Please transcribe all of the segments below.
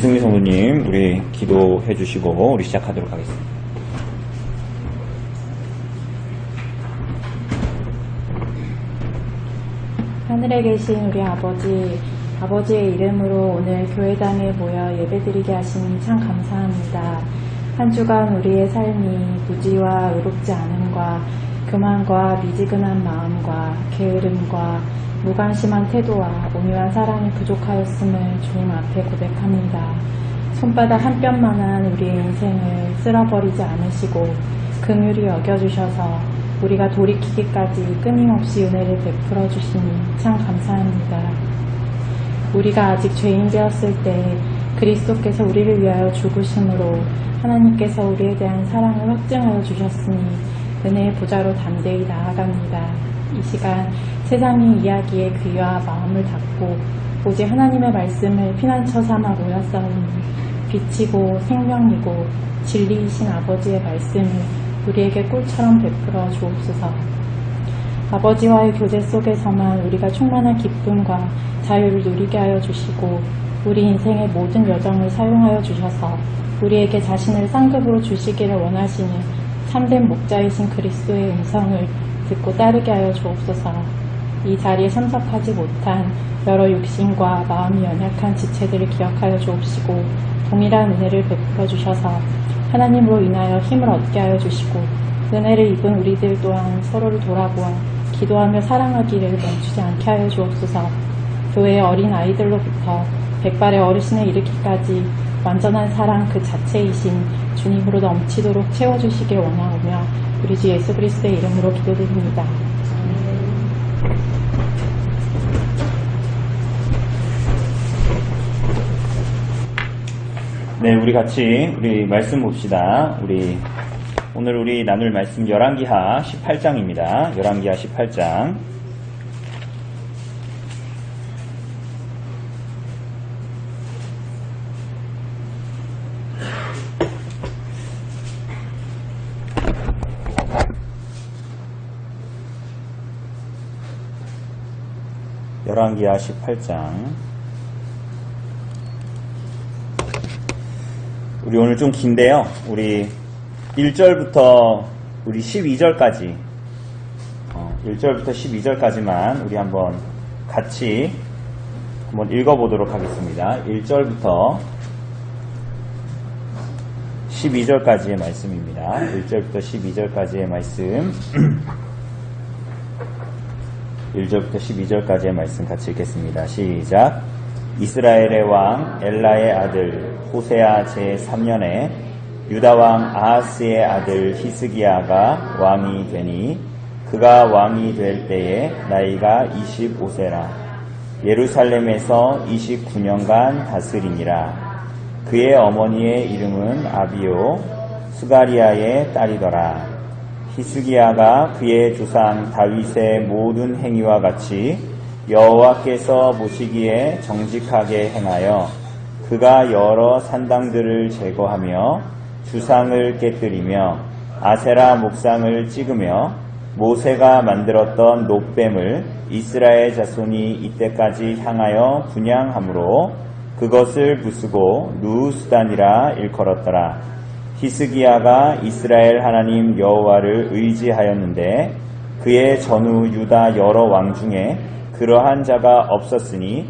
이승미 성도님, 우리 기도해 주시고 우리 시작하도록 하겠습니다. 하늘에 계신 우리 아버지의 이름으로 오늘 교회당에 모여 예배드리게 하시니 참 감사합니다. 한 주간 우리의 삶이 무지와 의롭지 않음과 교만과 미지근한 마음과 게으름과 무관심한 태도와 온유한 사랑이 부족하였음을 주님 앞에 고백합니다. 손바닥 한 뼘만한 우리의 인생을 쓸어버리지 않으시고 긍휼히 여겨주셔서 우리가 돌이키기까지 끊임없이 은혜를 베풀어 주시니 참 감사합니다. 우리가 아직 죄인 되었을 때 그리스도께서 우리를 위하여 죽으심으로 하나님께서 우리에 대한 사랑을 확증하여 주셨으니 은혜의 보좌로 담대히 나아갑니다. 이 시간 세상이 이야기에 귀와 마음을 닫고 오직 하나님의 말씀을 피난처 삼아 모였사오니 빛이고 생명이고 진리이신 아버지의 말씀을 우리에게 꿀처럼 베풀어 주옵소서. 아버지와의 교제 속에서만 우리가 충만한 기쁨과 자유를 누리게 하여 주시고 우리 인생의 모든 여정을 사용하여 주셔서 우리에게 자신을 상급으로 주시기를 원하시는 참된 목자이신 그리스도의 음성을 듣고 따르게 하여 주옵소서. 이 자리에 참석하지 못한 여러 육신과 마음이 연약한 지체들을 기억하여 주옵시고 동일한 은혜를 베풀어 주셔서 하나님으로 인하여 힘을 얻게 하여 주시고 은혜를 입은 우리들 또한 서로를 돌아보아 기도하며 사랑하기를 멈추지 않게 하여 주옵소서. 교회의 어린 아이들로부터 백발의 어르신에 이르기까지 완전한 사랑 그 자체이신 주님으로 넘치도록 채워주시길 원하오며 우리 주 예수 그리스도의 이름으로 기도드립니다. 네, 우리 같이 우리 말씀 봅시다. 오늘 우리 나눌 말씀 열왕기하 18장입니다. 열왕기하 18장. 열왕기하 18장. 우리 오늘 좀 긴데요. 우리 1절부터 우리 12절까지 1절부터 12절까지만 우리 같이 한번 읽어보도록 하겠습니다. 1절부터 12절까지의 말씀입니다. 1절부터 12절까지의 말씀 1절부터 12절까지의 말씀 같이 읽겠습니다. 시작. 이스라엘의 왕 엘라의 아들 호세아 제3년에 유다왕 아하스의 아들 히스기야가 왕이 되니 그가 왕이 될 때에 나이가 25세라. 예루살렘에서 29년간 다스리니라. 그의 어머니의 이름은 아비요 수가리아의 딸이더라. 히스기야가 그의 조상 다윗의 모든 행위와 같이 여호와께서 보시기에 정직하게 행하여 그가 여러 산당들을 제거하며 주상을 깨뜨리며 아세라 목상을 찍으며 모세가 만들었던 놋뱀을 이스라엘 자손이 이때까지 향하여 분향함으로 그것을 부수고 누수단이라 일컬었더라. 히스기야가 이스라엘 하나님 여호와를 의지하였는데 그의 전후 유다 여러 왕 중에 그러한 자가 없었으니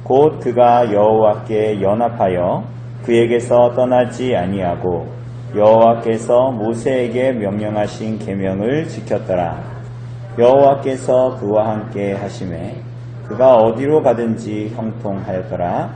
곧 그가 여호와께 연합하여 그에게서 떠나지 아니하고 여호와께서 모세에게 명령하신 계명을 지켰더라. 여호와께서 그와 함께 하심에 그가 어디로 가든지 형통하였더라.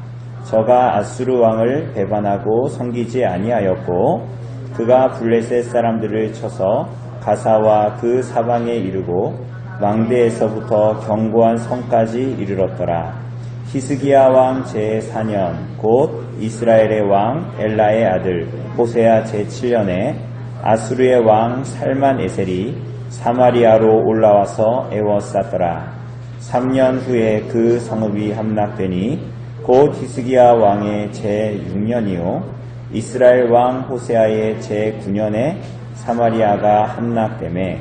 저가 아수르 왕을 배반하고 섬기지 아니하였고 그가 블레셋 사람들을 쳐서 가사와 그 사방에 이르고 망대에서부터 견고한 성까지 이르렀더라. 히스기야 왕 제4년 곧 이스라엘의 왕 엘라의 아들 호세아 제7년에 아수르의 왕 살만에셀이 사마리아로 올라와서 애워쌌더라. 3년 후에 그 성읍이 함락되니 곧 히스기야 왕의 제6년이요 이스라엘 왕 호세아의 제9년에 사마리아가 함락되매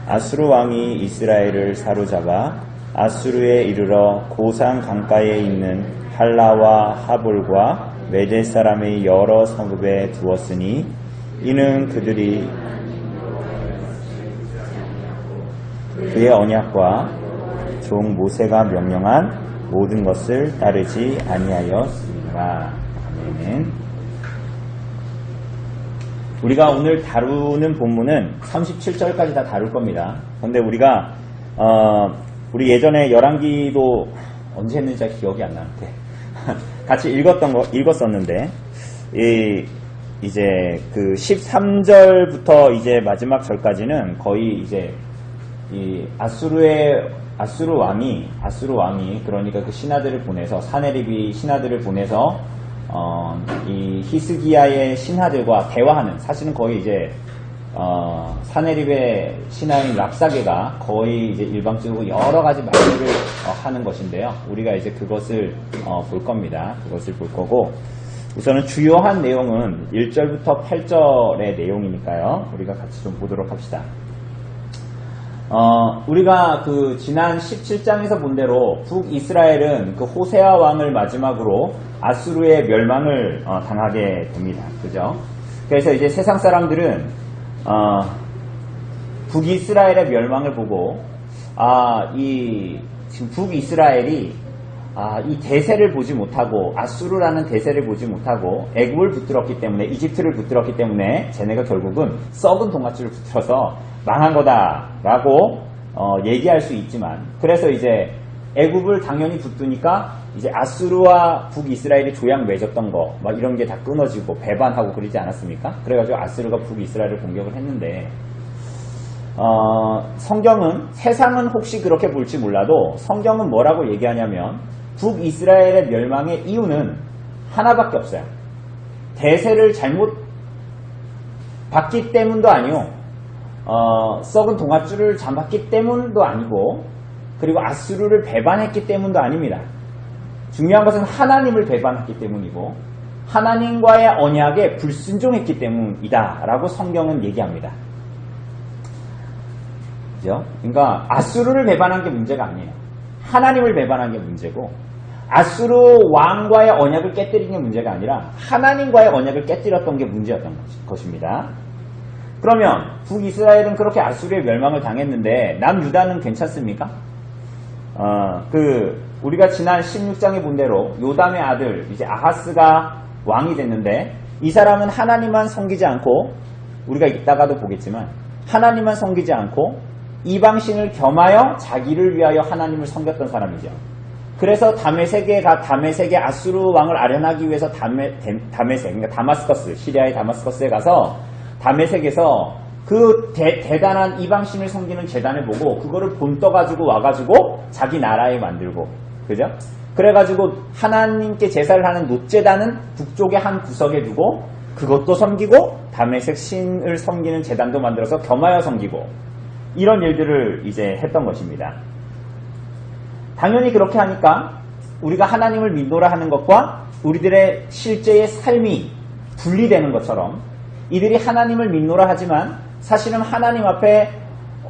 아수르 왕이 이스라엘을 사로잡아 아수르에 이르러 고산 강가에 있는 할라와 하볼과 메대 사람의 여러 성읍에 두었으니 이는 그들이 그의 언약과 종 모세가 명령한 모든 것을 따르지 아니하였습니다. 아멘. 우리가 오늘 다루는 본문은 37절까지 다 다룰 겁니다. 근데 우리가 우리 예전에 열왕기도 언제 했는지 잘 기억이 안 나는데 같이 읽었었는데 이제 그 13절부터 이제 마지막 절까지는 거의 이제 이 아수르 왕이 그러니까 그 신하들을 보내서 사네립이 신하들을 보내서 이 히스기야의 신하들과 대화하는, 사실은 거의 이제 사네립의 신하인 랍사게가 거의 이제 일방적으로 여러 가지 말들을 하는 것인데요. 우리가 이제 그것을 볼 겁니다. 그것을 볼 거고, 우선은 주요한 내용은 1절부터 8절의 내용이니까요. 우리가 같이 좀 보도록 합시다. 우리가 그 지난 17장에서 본 대로 북이스라엘은 그 호세아 왕을 마지막으로 아수르의 멸망을 당하게 됩니다. 그죠? 그래서 이제 세상 사람들은 북이스라엘의 멸망을 보고 지금 북이스라엘이 이 대세를 보지 못하고, 아수르라는 대세를 보지 못하고 애굽을 붙들었기 때문에, 이집트를 붙들었기 때문에 쟤네가 결국은 썩은 동아줄을 붙들어서 망한 거다라고 얘기할 수 있지만, 그래서 이제 애굽을 당연히 붙드니까 이제 아수르와 북이스라엘이 조약 맺었던 거 막 이런 게 다 끊어지고 배반하고 그러지 않았습니까? 그래가지고 아수르가 북이스라엘을 공격을 했는데, 성경은, 세상은 혹시 그렇게 볼지 몰라도 성경은 뭐라고 얘기하냐면 북이스라엘의 멸망의 이유는 하나밖에 없어요. 대세를 잘못 봤기 때문도 아니요, 썩은 동아줄을 잡았기 때문도 아니고, 그리고 아수르를 배반했기 때문도 아닙니다. 중요한 것은 하나님을 배반했기 때문이고 하나님과의 언약에 불순종했기 때문이다 라고 성경은 얘기합니다. 그죠? 그러니까 아수르를 배반한 게 문제가 아니에요. 하나님을 배반한 게 문제고, 아수르 왕과의 언약을 깨뜨린 게 문제가 아니라 하나님과의 언약을 깨뜨렸던 게 문제였던 것입니다. 그러면 북이스라엘은 그렇게 아수르의 멸망을 당했는데 남유다는 괜찮습니까? 우리가 지난 16장에 본 대로 요담의 아들 이제 아하스가 왕이 됐는데, 이 사람은 하나님만 섬기지 않고, 우리가 이따가도 보겠지만 하나님만 섬기지 않고 이방신을 겸하여 자기를 위하여 하나님을 섬겼던 사람이죠. 그래서 다메섹의 아수르 왕을 아련하기 위해서 다메섹, 그러니까 다마스커스, 시리아의 다마스커스에 가서 다메섹에서 그 대단한 이방신을 섬기는 제단을 보고 그거를 본떠가지고 와가지고 자기 나라에 만들고, 그죠? 그래가지고 하나님께 제사를 하는 놋제단은 북쪽의 한 구석에 두고 그것도 섬기고 다메섹 신을 섬기는 제단도 만들어서 겸하여 섬기고, 이런 일들을 이제 했던 것입니다. 당연히 그렇게 하니까 우리가 하나님을 믿노라 하는 것과 우리들의 실제의 삶이 분리되는 것처럼, 이들이 하나님을 믿노라 하지만 사실은 하나님 앞에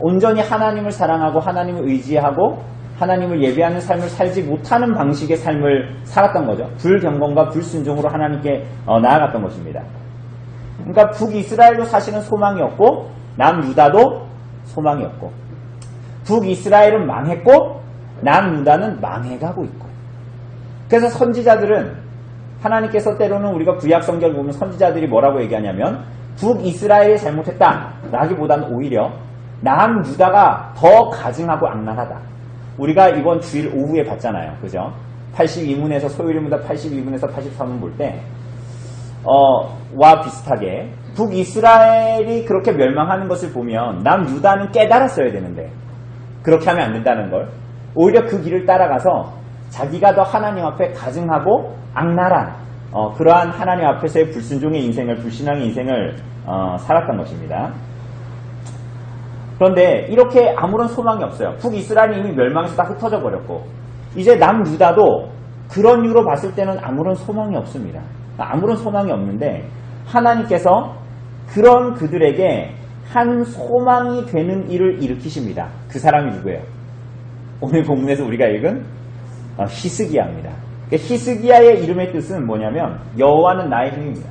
온전히 하나님을 사랑하고 하나님을 의지하고 하나님을 예배하는 삶을 살지 못하는 방식의 삶을 살았던 거죠. 불경건과 불순종으로 하나님께 나아갔던 것입니다. 그러니까 북이스라엘도 사실은 소망이 없고 남유다도 소망이 없고, 북이스라엘은 망했고 남유다는 망해가고 있고, 그래서 선지자들은, 하나님께서 때로는 우리가 구약 성경을 보면 선지자들이 뭐라고 얘기하냐면 북이스라엘이 잘못했다 라기보다는 오히려 남유다가 더 가증하고 악랄하다. 우리가 이번 주일 오후에 봤잖아요. 그죠? 82문에서 소요일문답 82문에서 83문 볼 때 와 비슷하게 북이스라엘이 그렇게 멸망하는 것을 보면 남유다는 깨달았어야 되는데 그렇게 하면 안 된다는 걸, 오히려 그 길을 따라가서 자기가 더 하나님 앞에 가증하고 악랄한 그러한 하나님 앞에서의 불순종의 인생을, 불신앙의 인생을 살았던 것입니다. 그런데 이렇게 아무런 소망이 없어요. 북이스라엘이 이미 멸망해서 다 흩어져 버렸고, 이제 남유다도 그런 이유로 봤을 때는 아무런 소망이 없습니다. 아무런 소망이 없는데 하나님께서 그런 그들에게 한 소망이 되는 일을 일으키십니다. 그 사람이 누구예요? 오늘 본문에서 우리가 읽은 히스기야입니다. 히스기야의 이름의 뜻은 뭐냐면 여호와는 나의 힘입니다.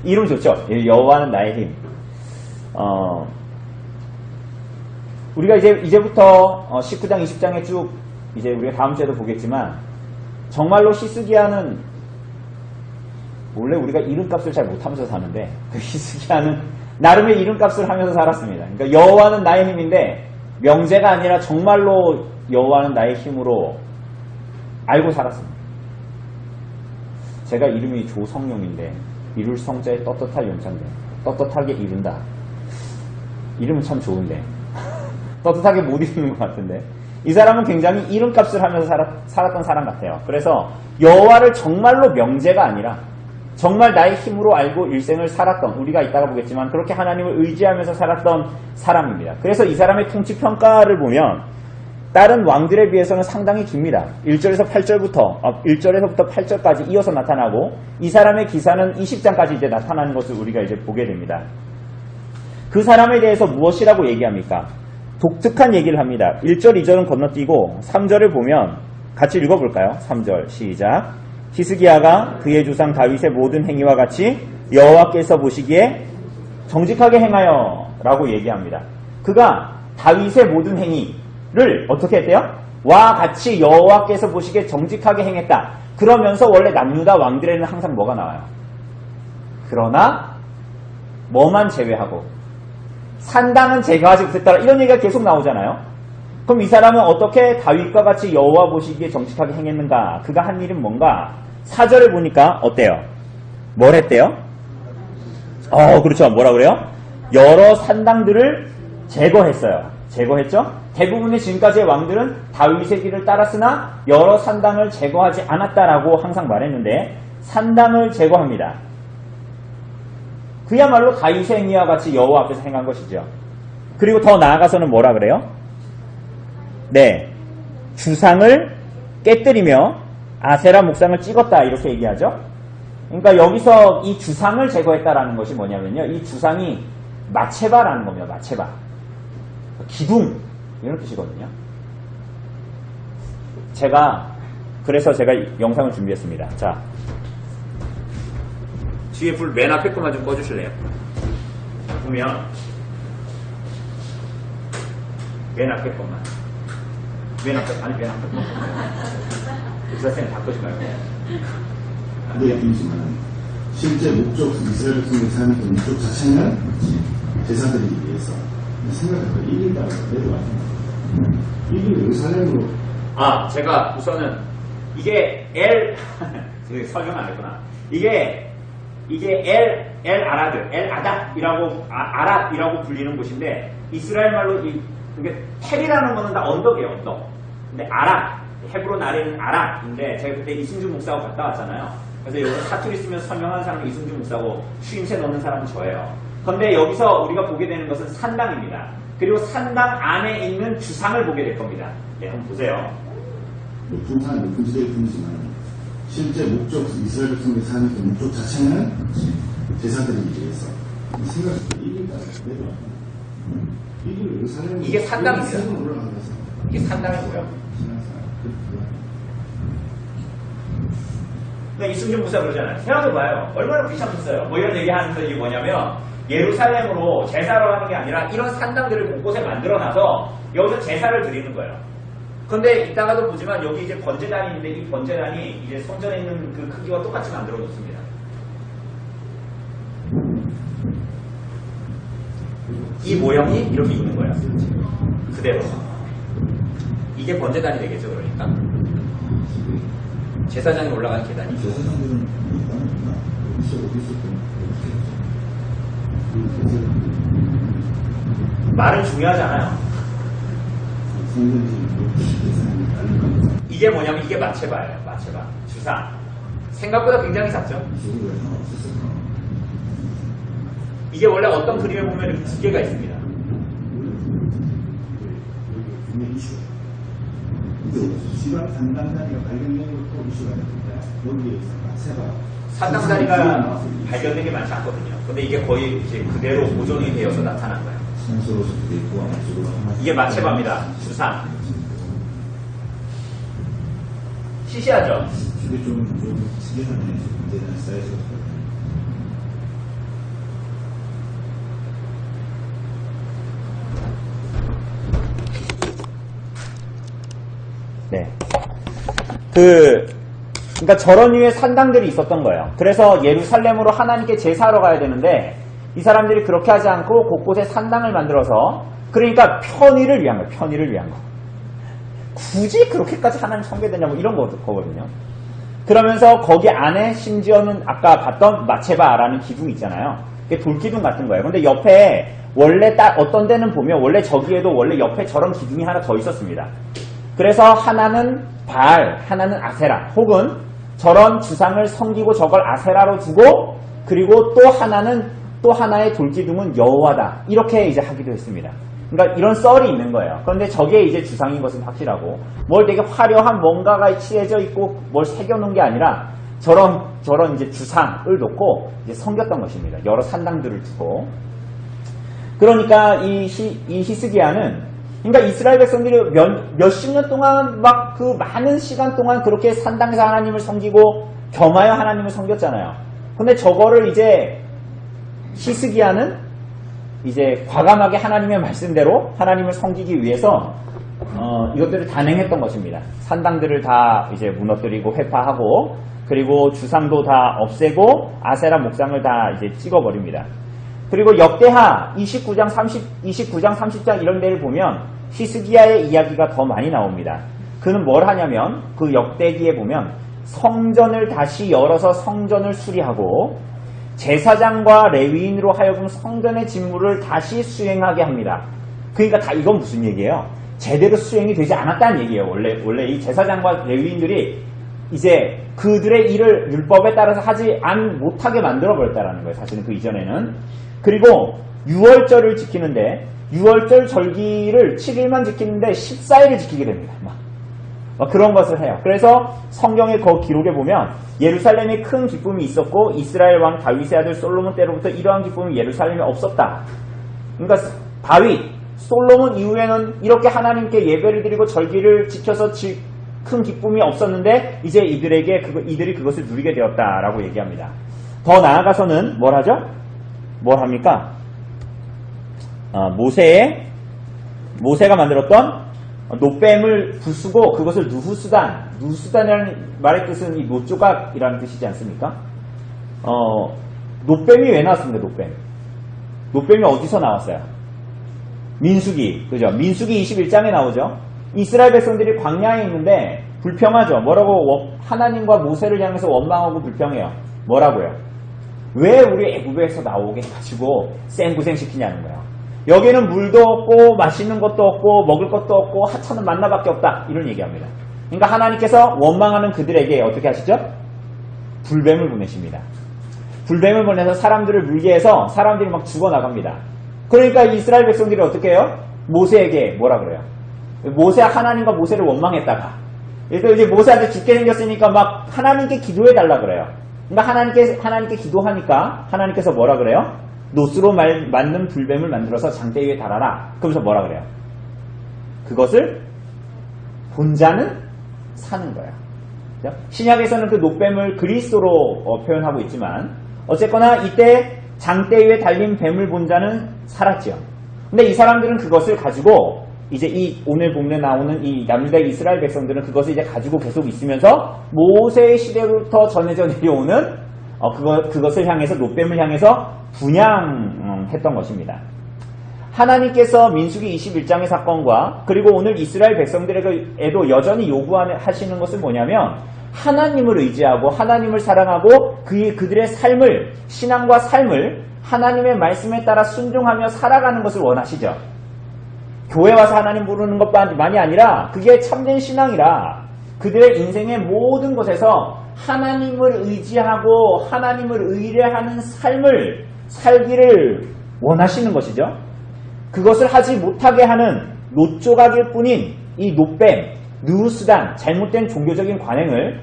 이름 좋죠? 여호와는 나의 힘. 우리가 이제부터 19장, 20장에 쭉 이제 우리가 다음 주에도 보겠지만 정말로 히스기야는 원래 우리가 이름값을 잘 못하면서 사는데 그 히스기야는 나름의 이름값을 하면서 살았습니다. 그러니까 여호와는 나의 힘인데 명제가 아니라 정말로 여호와는 나의 힘으로 알고 살았습니다. 제가 이름이 조성용인데 이룰 성자에 떳떳할 연장돼 떳떳하게 이룬다. 이름은 참 좋은데 떳떳하게 못 이루는 것 같은데 이 사람은 굉장히 이름값을 하면서 살았던 사람 같아요. 그래서 여호와를 정말로 명제가 아니라 정말 나의 힘으로 알고 일생을 살았던, 우리가 이따가 보겠지만 그렇게 하나님을 의지하면서 살았던 사람입니다. 그래서 이 사람의 통치평가를 보면 다른 왕들에 비해서는 상당히 깁니다. 1절에서 8절까지 이어서 나타나고 이 사람의 기사는 20장까지 이제 나타나는 것을 우리가 이제 보게 됩니다. 그 사람에 대해서 무엇이라고 얘기합니까? 독특한 얘기를 합니다. 1절, 2절은 건너뛰고 3절을 보면 같이 읽어볼까요? 3절 시작. 히스기야가 그의 주상 다윗의 모든 행위와 같이 여호와께서 보시기에 정직하게 행하여 라고 얘기합니다. 그가 다윗의 모든 행위를 어떻게 했대요? 와 같이 여호와께서 보시기에 정직하게 행했다. 그러면서 원래 남유다 왕들에는 항상 뭐가 나와요? 그러나 뭐만 제외하고 산당은 제거하지 못했다. 이런 얘기가 계속 나오잖아요. 그럼 이 사람은 어떻게 다윗과 같이 여호와 보시기에 정직하게 행했는가? 그가 한 일은 뭔가? 4절을 보니까 어때요? 뭘 했대요? 그렇죠. 뭐라 그래요? 여러 산당들을 제거했어요. 제거했죠? 대부분의 지금까지의 왕들은 다윗의 길을 따랐으나 여러 산당을 제거하지 않았다라고 항상 말했는데 산당을 제거합니다. 그야말로 다윗의 행위와 같이 여호와 앞에서 행한 것이죠. 그리고 더 나아가서는 뭐라 그래요? 네, 주상을 깨뜨리며 아세라 목상을 찍었다 이렇게 얘기하죠. 그러니까 여기서 이 주상을 제거했다라는 것이 뭐냐면요, 이 주상이 마체바라는 겁니다. 마체바, 기둥 이런 뜻이거든요. 그래서 제가 영상을 준비했습니다. 자, 뒤에 불 맨 앞에 것만 좀 꺼주실래요? 보면 맨 앞에 것만, 맨 앞에 것만. 의사쌤 바꾸지 말고. 네, 아니지만 실제 목적 이스라엘 백성의 삶의 목적 자체는 제사드리기 위해서 생각해서 이긴다고 내려왔습니다. 이긴 예루살렘으로. 제가 우선은 이게 설명 안 했구나. 이게 엘 아랏이라고 불리는 곳인데 이스라엘 말로 이게 텔이라는 거는 다 언덕이에요, 언덕. 근데 헤브론 아래는 아랏인데 제가 그때 이승준 목사하고 갔다 왔잖아요. 그래서 여기서 사투리 쓰면서 설명하는 사람은 이승준 목사고 추임새 넣는 사람은 저예요. 그런데 여기서 우리가 보게 되는 것은 산당입니다. 그리고 산당 안에 있는 주상을 보게 될 겁니다. 네, 한번 보세요. 중상이 높은 지대일 뿐이지만 실제 목적 이스라엘 백성의 삶의 목적 자체는 제사드리기 위해서 생각해서 이긴다고 내려왔습니다. 이긴 예루살렘. 이게 산당입니다. 이게 산당이고요. 이승준 목사 그러잖아요. 생각해봐요. 얼마나 귀찮겠어요. 뭐 이런 얘기 하면서 이게 뭐냐면 예루살렘으로 제사를 하는 게 아니라 이런 산당들을 곳곳에 만들어놔서 여기서 제사를 드리는 거예요. 그런데 이따가도 보지만 여기 이제 번제단이 있는데 이 번제단이 이제 성전에 있는 그 크기와 똑같이 만들어놓습니다. 이 모형이 이렇게 있는 거예요. 그대로. 이게 번제단이 되겠죠, 그러니까. 제사장이 올라가는 계단이. 제사장들은 말은 중요하지 않아요. 이게 뭐냐면 이게 마체바예요. 마체바. 주상. 생각보다 굉장히 작죠? 이게 원래 어떤 그림에 보면 이렇게 두 개가 있습니다. 시발 산당다리가 발견된 것도 이슈가 됩니다. 여기에서 마체바. 산당다리가 발견된 게 많지 않거든요. 근데 이게 거의 이제 그대로 보존이 되어서 나타난 거예요. 이게 마체바입니다. 주상. 시시하죠? 이게 좀 특이하네. 이제는 사이즈가. 네. 그러니까 저런 류의 산당들이 있었던 거예요. 그래서 예루살렘으로 하나님께 제사하러 가야 되는데 이 사람들이 그렇게 하지 않고 곳곳에 산당을 만들어서 그러니까 편의를 위한 거예요. 편의를 위한 거. 굳이 그렇게까지 하나님 섬겨되냐고 이런 거거든요. 그러면서 거기 안에 심지어는 아까 봤던 마체바라는 기둥이 있잖아요. 그게 돌기둥 같은 거예요. 근데 옆에 원래 어떤 데는 보면 원래 저기에도 원래 옆에 저런 기둥이 하나 더 있었습니다. 그래서 하나는 바알, 하나는 아세라, 혹은 저런 주상을 섬기고 저걸 아세라로 두고 그리고 또 하나는 또 하나의 돌기둥은 여호와다. 이렇게 이제 하기도 했습니다. 그러니까 이런 썰이 있는 거예요. 그런데 저게 이제 주상인 것은 확실하고 뭘 되게 화려한 뭔가가 칠해져 있고 뭘 새겨놓은 게 아니라 저런 이제 주상을 놓고 이제 섬겼던 것입니다. 여러 산당들을 두고. 그러니까 이 히스기야는 그러니까 이스라엘 백성들이 몇십 년 동안 막 그 많은 시간 동안 그렇게 산당에서 하나님을 섬기고 겸하여 하나님을 섬겼잖아요. 근데 저거를 이제 히스기야는 이제 과감하게 하나님의 말씀대로 하나님을 섬기기 위해서 이것들을 단행했던 것입니다. 산당들을 다 이제 무너뜨리고 회파하고 그리고 주상도 다 없애고 아세라 목상을 다 이제 찍어버립니다. 그리고 역대하 29장 30장 이런 데를 보면 히스기야의 이야기가 더 많이 나옵니다. 그는 뭘 하냐면 그 역대기에 보면 성전을 다시 열어서 성전을 수리하고 제사장과 레위인으로 하여금 성전의 직무를 다시 수행하게 합니다. 그러니까 다 이건 무슨 얘기예요? 제대로 수행이 되지 않았다는 얘기예요. 원래 이 제사장과 레위인들이 이제 그들의 일을 율법에 따라서 하지 못하게 만들어 버렸다는 거예요. 사실은 그 이전에는. 그리고 6월절을 지키는데 6월절 절기를 7일만 지키는데 14일을 지키게 됩니다. 막 그런 것을 해요. 그래서 성경의 그 기록에 보면 예루살렘에 큰 기쁨이 있었고 이스라엘 왕 다윗의 아들 솔로몬 때로부터 이러한 기쁨이 예루살렘에 없었다. 그러니까 다윗, 솔로몬 이후에는 이렇게 하나님께 예배를 드리고 절기를 지켜서 큰 기쁨이 없었는데 이제 이들이 그것을 누리게 되었다라고 얘기합니다. 더 나아가서는 뭘 하죠? 뭘 합니까? 모세가 만들었던 노뱀을 부수고 그것을 누후수단이라는 말의 뜻은 이 노조각이라는 뜻이지 않습니까? 노뱀이 왜 나왔습니까? 노뱀이 어디서 나왔어요? 민수기, 그죠? 민수기 21장에 나오죠? 이스라엘 백성들이 광야에 있는데 불평하죠. 뭐라고 하나님과 모세를 향해서 원망하고 불평해요. 뭐라고요? 왜 우리 애굽에서 나오게 해가지고 생고생 시키냐는 거예요. 여기는 물도 없고 맛있는 것도 없고 먹을 것도 없고 하찮은 만나밖에 없다. 이런 얘기합니다. 그러니까 하나님께서 원망하는 그들에게 어떻게 하시죠? 불뱀을 보내십니다. 불뱀을 보내서 사람들을 물게 해서 사람들이 막 죽어나갑니다. 그러니까 이스라엘 백성들이 어떻게 해요? 모세에게 뭐라 그래요? 하나님과 모세를 원망했다가 그래서 이제 모세한테 죽게 생겼으니까 막 하나님께 기도해달라 그래요. 그러니까 하나님께 기도하니까 하나님께서 뭐라 그래요? 노스로 맞는 불뱀을 만들어서 장대 위에 달아라. 그러면서 뭐라 그래요? 그것을 본 자는 사는 거야. 그렇죠? 신약에서는 그 노뱀을 그리스도로 표현하고 있지만 어쨌거나 이때 장대 위에 달린 뱀을 본 자는 살았죠. 근데 이 사람들은 그것을 가지고 이제 이 오늘 본문에 나오는 이 남유다 이스라엘 백성들은 그것을 이제 가지고 계속 있으면서 모세의 시대로부터 전해져 내려오는 그것을 향해서 노뱀을 향해서 분양했던 것입니다. 하나님께서 민수기 21장의 사건과 그리고 오늘 이스라엘 백성들에게도 여전히 요구하시는 것은 뭐냐면 하나님을 의지하고 하나님을 사랑하고 그들의 삶을 신앙과 삶을 하나님의 말씀에 따라 순종하며 살아가는 것을 원하시죠. 교회 와서 하나님 부르는 것만이 아니라 그게 참된 신앙이라 그들의 인생의 모든 곳에서 하나님을 의지하고 하나님을 의뢰하는 삶을 살기를 원하시는 것이죠. 그것을 하지 못하게 하는 노조각일 뿐인 이 노뱀, 누후수단, 잘못된 종교적인 관행을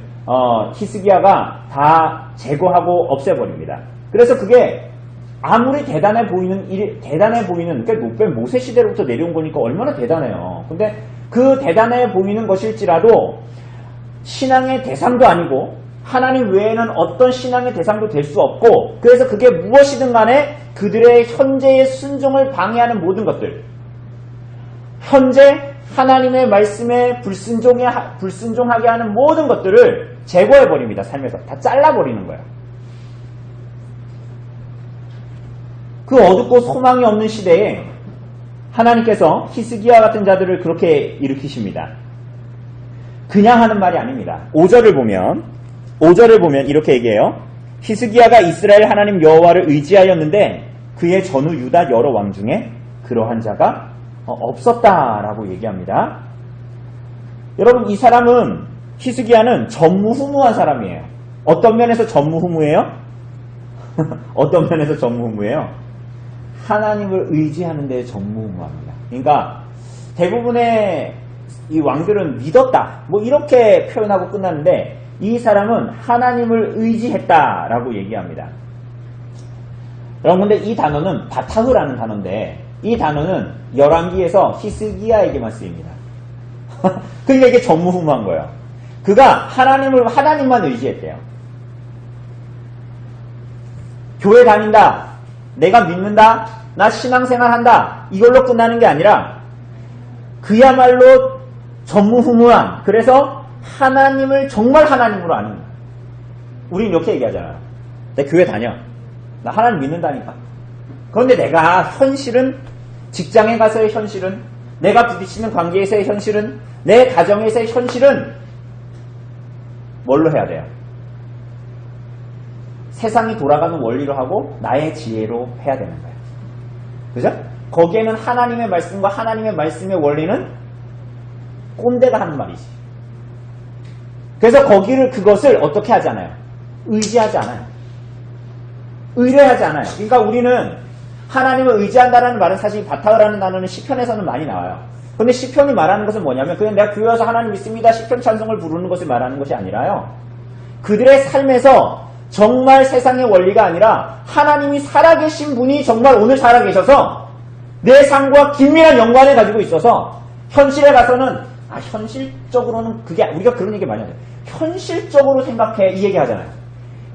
히스기야가 다 제거하고 없애버립니다. 그래서 그게 아무리 대단해 보이는 그러니까 노뱀 모세 시대로부터 내려온 거니까 얼마나 대단해요. 근데 그 대단해 보이는 것일지라도 신앙의 대상도 아니고 하나님 외에는 어떤 신앙의 대상도 될 수 없고 그래서 그게 무엇이든 간에 그들의 현재의 순종을 방해하는 모든 것들 현재 하나님의 말씀에 불순종하게 하는 모든 것들을 제거해버립니다. 삶에서 다 잘라버리는 거예요. 그 어둡고 소망이 없는 시대에 하나님께서 히스기야 같은 자들을 그렇게 일으키십니다. 그냥 하는 말이 아닙니다. 5절을 보면 이렇게 얘기해요. 히스기야가 이스라엘 하나님 여호와를 의지하였는데 그의 전후 유다 여러 왕 중에 그러한 자가 없었다라고 얘기합니다. 여러분 이 사람은 히스기야는 전무후무한 사람이에요. 어떤 면에서 전무후무해요? 어떤 면에서 전무후무해요? 하나님을 의지하는 데 전무후무합니다. 그러니까 대부분의 이 왕들은 믿었다 뭐 이렇게 표현하고 끝나는데 이 사람은 하나님을 의지했다라고 얘기합니다. 여러분 근데 이 단어는 바타흐라는 단어인데 이 단어는 열왕기에서 히스기야에게만 쓰입니다. 그러니까 이게 전무후무한 거예요. 그가 하나님만 의지했대요. 교회 다닌다, 내가 믿는다, 나 신앙생활 한다 이걸로 끝나는 게 아니라 그야말로 전무후무한 그래서 하나님을 정말 하나님으로 아는 거예요. 우린 이렇게 얘기하잖아요. 내 교회 다녀. 나 하나님 믿는다니까. 그런데 내가 현실은 직장에 가서의 현실은 내가 부딪히는 관계에서의 현실은 내 가정에서의 현실은 뭘로 해야 돼요? 세상이 돌아가는 원리로 하고 나의 지혜로 해야 되는 거예요. 그죠? 거기에는 하나님의 말씀과 하나님의 말씀의 원리는 꼰대가 하는 말이지. 그래서 그것을 어떻게 하지 않아요? 의지하지 않아요. 의뢰하지 않아요. 그러니까 우리는 하나님을 의지한다라는 말은 사실 바타흐라는 단어는 시편에서는 많이 나와요. 근데 시편이 말하는 것은 뭐냐면 그냥 내가 교회 와서 하나님 믿습니다. 시편 찬송을 부르는 것을 말하는 것이 아니라요. 그들의 삶에서 정말 세상의 원리가 아니라 하나님이 살아계신 분이 정말 오늘 살아계셔서 내 삶과 긴밀한 연관을 가지고 있어서 현실에 가서는 현실적으로는 그게 우리가 그런 얘기 많이 하죠. 현실적으로 생각해 이 얘기 하잖아요.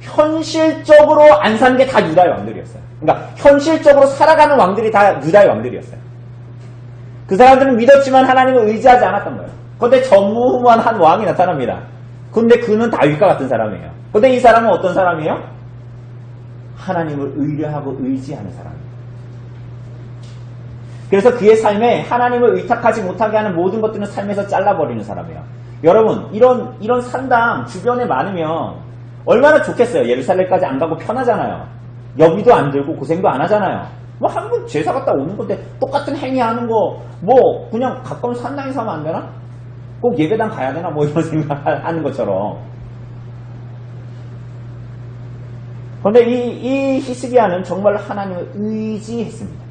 현실적으로 안 산 게 다 유다의 왕들이었어요. 그러니까 현실적으로 살아가는 왕들이 다 유다의 왕들이었어요. 그 사람들은 믿었지만 하나님을 의지하지 않았던 거예요. 그런데 전무후무한 한 왕이 나타납니다. 근데 그는 다윗과 같은 사람이에요. 근데 이 사람은 어떤 사람이에요? 하나님을 의뢰하고 의지하는 사람이에요. 그래서 그의 삶에 하나님을 의탁하지 못하게 하는 모든 것들은 삶에서 잘라버리는 사람이에요. 여러분 이런 산당 주변에 많으면 얼마나 좋겠어요. 예루살렘까지 안 가고 편하잖아요. 여비도 안 들고 고생도 안 하잖아요. 뭐 한 번 제사 갔다 오는 건데 똑같은 행위하는 거 뭐 그냥 가까운 산당에서 하면 안 되나? 꼭 예배당 가야 되나? 뭐 이런 생각하는 것처럼. 그런데 이 히스기야는 정말 하나님을 의지했습니다.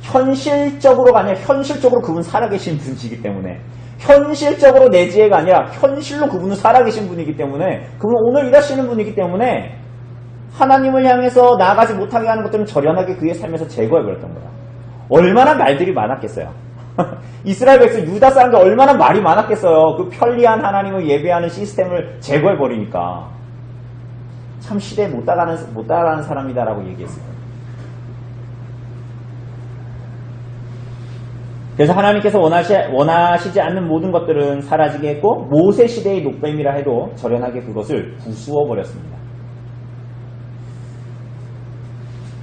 현실적으로가 아니라 현실적으로 그분 살아계신 분이기 때문에 현실적으로 내 지혜가 아니라 현실로 그분은 살아계신 분이기 때문에 그분은 오늘 일하시는 분이기 때문에 하나님을 향해서 나아가지 못하게 하는 것들은 절연하게 그의 삶에서 제거해버렸던 거야. 얼마나 말들이 많았겠어요. 이스라엘 백성 유다 사람들 얼마나 말이 많았겠어요. 그 편리한 하나님을 예배하는 시스템을 제거해버리니까 참 시대에 못 따라가는 사람이다라고 얘기했어요. 그래서 하나님께서 원하시지 않는 모든 것들은 사라지게 했고 모세 시대의 녹뱀이라 해도 절연하게 그것을 부수어 버렸습니다.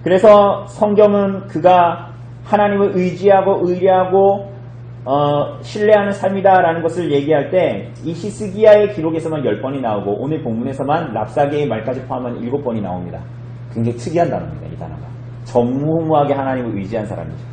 그래서 성경은 그가 하나님을 의지하고 의뢰하고 신뢰하는 삶이다라는 것을 얘기할 때 이 히스기야의 기록에서만 10번이 나오고 오늘 본문에서만 랍사게의 말까지 포함한 7번이 나옵니다. 굉장히 특이한 단어입니다. 이 단어가. 전무후무하게 하나님을 의지한 사람이죠.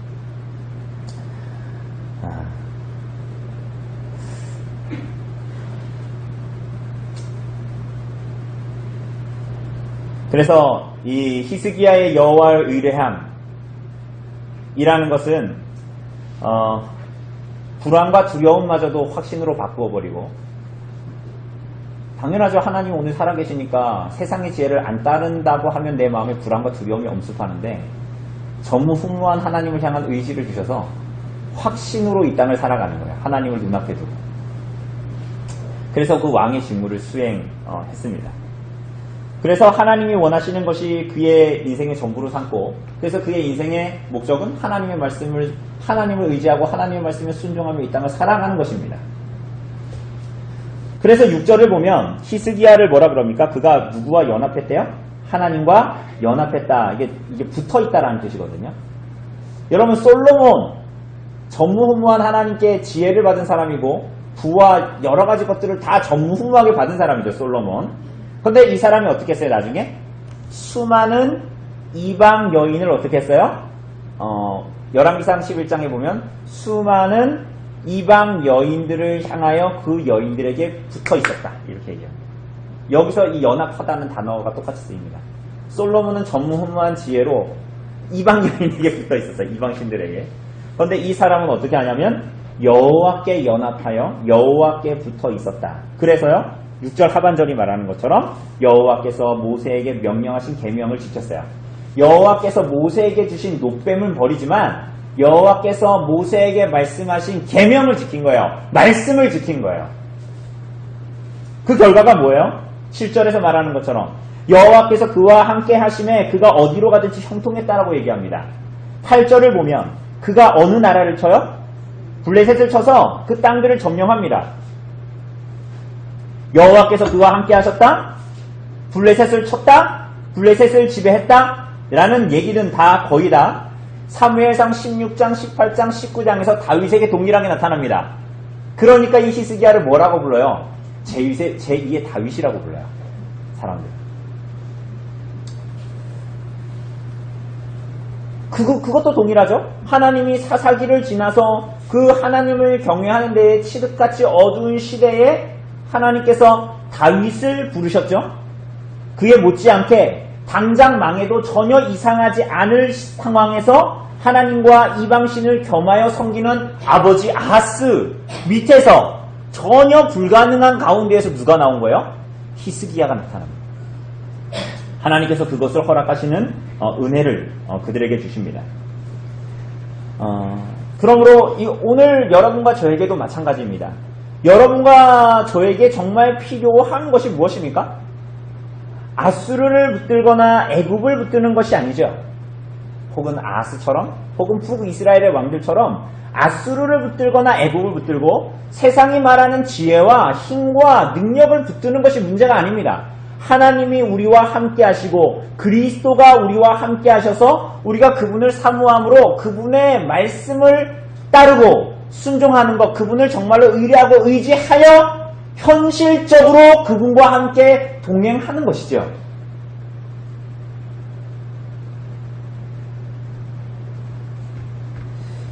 그래서 이 히스기야의 여호와를 의뢰함이라는 것은 불안과 두려움마저도 확신으로 바꾸어버리고 당연하죠. 하나님 오늘 살아계시니까 세상의 지혜를 안 따른다고 하면 내 마음에 불안과 두려움이 엄습하는데 전무후무한 하나님을 향한 의지를 주셔서 확신으로 이 땅을 살아가는 거예요. 하나님을 눈앞에 두고. 그래서 그 왕의 직무를 수행했습니다. 그래서 하나님이 원하시는 것이 그의 인생의 전부로 삼고, 그래서 그의 인생의 목적은 하나님을 의지하고 하나님의 말씀에 순종하며 이 땅을 살아가는 것입니다. 그래서 6절을 보면 히스기야를 뭐라 그럽니까? 그가 누구와 연합했대요? 하나님과 연합했다. 이게 붙어있다라는 뜻이거든요. 여러분, 솔로몬 전무후무한 하나님께 지혜를 받은 사람이고 부와 여러 가지 것들을 다 전무후무하게 받은 사람이죠, 솔로몬. 그런데 이 사람이 어떻게 했어요, 나중에? 수많은 이방 여인을 어떻게 했어요? 열왕기상 11장에 보면 수많은 이방 여인들을 향하여 그 여인들에게 붙어 있었다. 이렇게 얘기해요. 여기서 이 연합하다는 단어가 똑같이 쓰입니다. 솔로몬은 전무후무한 지혜로 이방 여인에게 붙어 있었어요. 이방 신들에게. 그런데 이 사람은 어떻게 하냐면 여호와께 연합하여 여호와께 붙어 있었다. 그래서요, 6절 하반절이 말하는 것처럼 여호와께서 모세에게 명령하신 계명을 지켰어요. 여호와께서 모세에게 주신 노뱀은 버리지만 여호와께서 모세에게 말씀하신 계명을 지킨 거예요. 말씀을 지킨 거예요. 그 결과가 뭐예요? 7절에서 말하는 것처럼 여호와께서 그와 함께 하심에 그가 어디로 가든지 형통했다라고 얘기합니다. 8절을 보면 그가 어느 나라를 쳐요? 블레셋을 쳐서 그 땅들을 점령합니다. 여호와께서 그와 함께 하셨다? 블레셋을 쳤다? 블레셋을 지배했다? 라는 얘기는 다 거의 다 사무엘상 16장, 18장, 19장에서 다윗에게 동일하게 나타납니다. 그러니까 이 히스기야를 뭐라고 불러요? 제2의 다윗이라고 불러요. 사람들. 그것도 동일하죠? 하나님이 사사기를 지나서 그 하나님을 경외하는 데에 칠흑같이 어두운 시대에 하나님께서 다윗을 부르셨죠? 그에 못지않게 당장 망해도 전혀 이상하지 않을 상황에서 하나님과 이방신을 겸하여 섬기는 아버지 아하스 밑에서 전혀 불가능한 가운데에서 누가 나온 거예요? 히스기야가 나타납니다. 하나님께서 그것을 허락하시는 은혜를 그들에게 주십니다. 그러므로 오늘 여러분과 저에게도 마찬가지입니다. 여러분과 저에게 정말 필요한 것이 무엇입니까? 아수르를 붙들거나 애굽을 붙드는 것이 아니죠. 혹은 아하스처럼 혹은 북이스라엘의 왕들처럼 아수르를 붙들거나 애굽을 붙들고 세상이 말하는 지혜와 힘과 능력을 붙드는 것이 문제가 아닙니다. 하나님이 우리와 함께 하시고 그리스도가 우리와 함께 하셔서 우리가 그분을 사모함으로 그분의 말씀을 따르고 순종하는 것, 그분을 정말로 의뢰하고 의지하여 현실적으로 그분과 함께 동행하는 것이죠.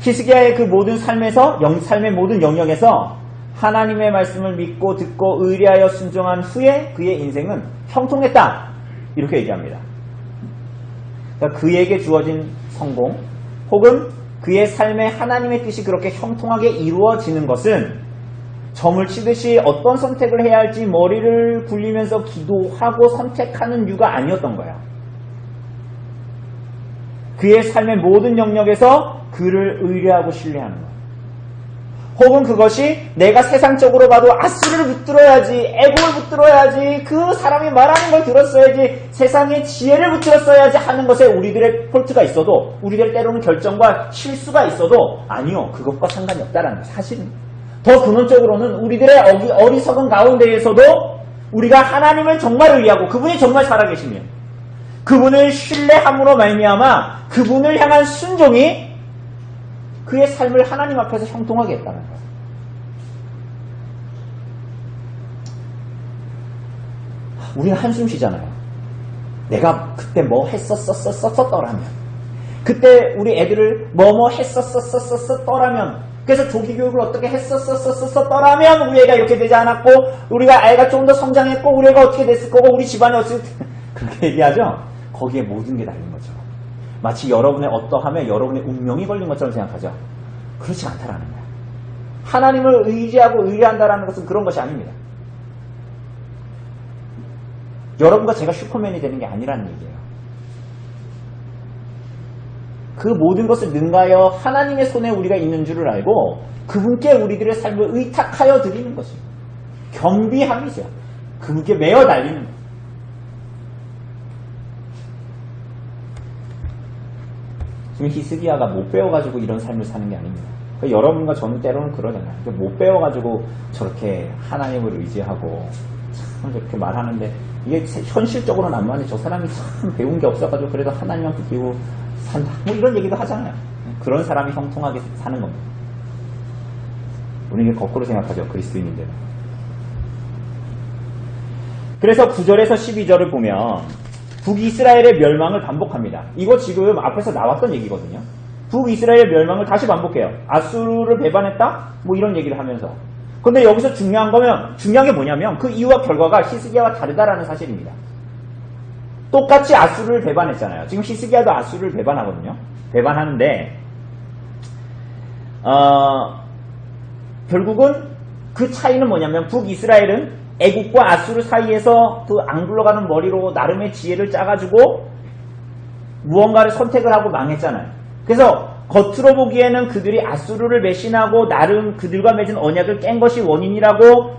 히스기야의 그 모든 삶의 모든 영역에서 하나님의 말씀을 믿고 듣고 의뢰하여 순종한 후에 그의 인생은 형통했다. 이렇게 얘기합니다. 그러니까 그에게 주어진 성공 혹은 그의 삶에 하나님의 뜻이 그렇게 형통하게 이루어지는 것은 점을 치듯이 어떤 선택을 해야 할지 머리를 굴리면서 기도하고 선택하는 이유가 아니었던 거예요. 그의 삶의 모든 영역에서 그를 의뢰하고 신뢰하는 거예요. 혹은 그것이 내가 세상적으로 봐도 아수르를 붙들어야지, 애굽을 붙들어야지, 그 사람이 말하는 걸 들었어야지, 세상의 지혜를 붙들었어야지 하는 것에 우리들의 폴트가 있어도, 우리들 때로는 결정과 실수가 있어도 아니요, 그것과 상관이 없다는 거예요. 사실은 더 근원적으로는 우리들의 어리석은 가운데에서도 우리가 하나님을 정말 의뢰하고 그분이 정말 살아계시면 그분을 신뢰함으로 말미암아 그분을 향한 순종이 그의 삶을 하나님 앞에서 형통하게 했다는 거예요. 우리는 한숨 쉬잖아요. 내가 그때 뭐 했었더라면, 그때 우리 애들을 뭐뭐 했었더라면, 그래서 조기교육을 어떻게 했었더라면 우리 애가 이렇게 되지 않았고, 우리가 애가 좀 더 성장했고, 우리 애가 어떻게 됐을 거고, 우리 집안이 어떻게 그렇게 얘기하죠. 거기에 모든 게 달린 거죠. 마치 여러분의 어떠함에 여러분의 운명이 걸린 것처럼 생각하죠. 그렇지 않다라는 거예요. 하나님을 의지하고 의뢰한다라는 것은 그런 것이 아닙니다. 여러분과 제가 슈퍼맨이 되는 게 아니라는 얘기예요. 그 모든 것을 능가하여 하나님의 손에 우리가 있는 줄을 알고 그분께 우리들의 삶을 의탁하여 드리는 것입니다. 겸비함이죠. 그게 매어 달리는 거예요. 지금 히스기야가 못 배워가지고 이런 삶을 사는 게 아닙니다. 그러니까 여러분과 저는 때로는 그러잖아요. 못 배워가지고 저렇게 하나님을 의지하고 참 저렇게 말하는데 이게 현실적으로는 안 맞네. 저 사람이 참 배운 게 없어가지고 그래도 하나님한테 기고 산다. 뭐 이런 얘기도 하잖아요. 그런 사람이 형통하게 사는 겁니다. 우리는 거꾸로 생각하죠. 그리스도인인데는. 그래서 9절에서 12절을 보면 북이스라엘의 멸망을 반복합니다. 이거 지금 앞에서 나왔던 얘기거든요. 북이스라엘의 멸망을 다시 반복해요. 아수르를 배반했다? 뭐 이런 얘기를 하면서. 근데 여기서 중요한 게 뭐냐면 그 이유와 결과가 히스기야와 다르다라는 사실입니다. 똑같이 아수르를 배반했잖아요. 지금 히스기야도 아수르를 배반하거든요. 배반하는데 결국은 그 차이는 뭐냐면 북이스라엘은 애국과 아수르 사이에서 그 안 굴러가는 머리로 나름의 지혜를 짜가지고 무언가를 선택을 하고 망했잖아요. 그래서 겉으로 보기에는 그들이 아수르를 배신하고 나름 그들과 맺은 언약을 깬 것이 원인이라고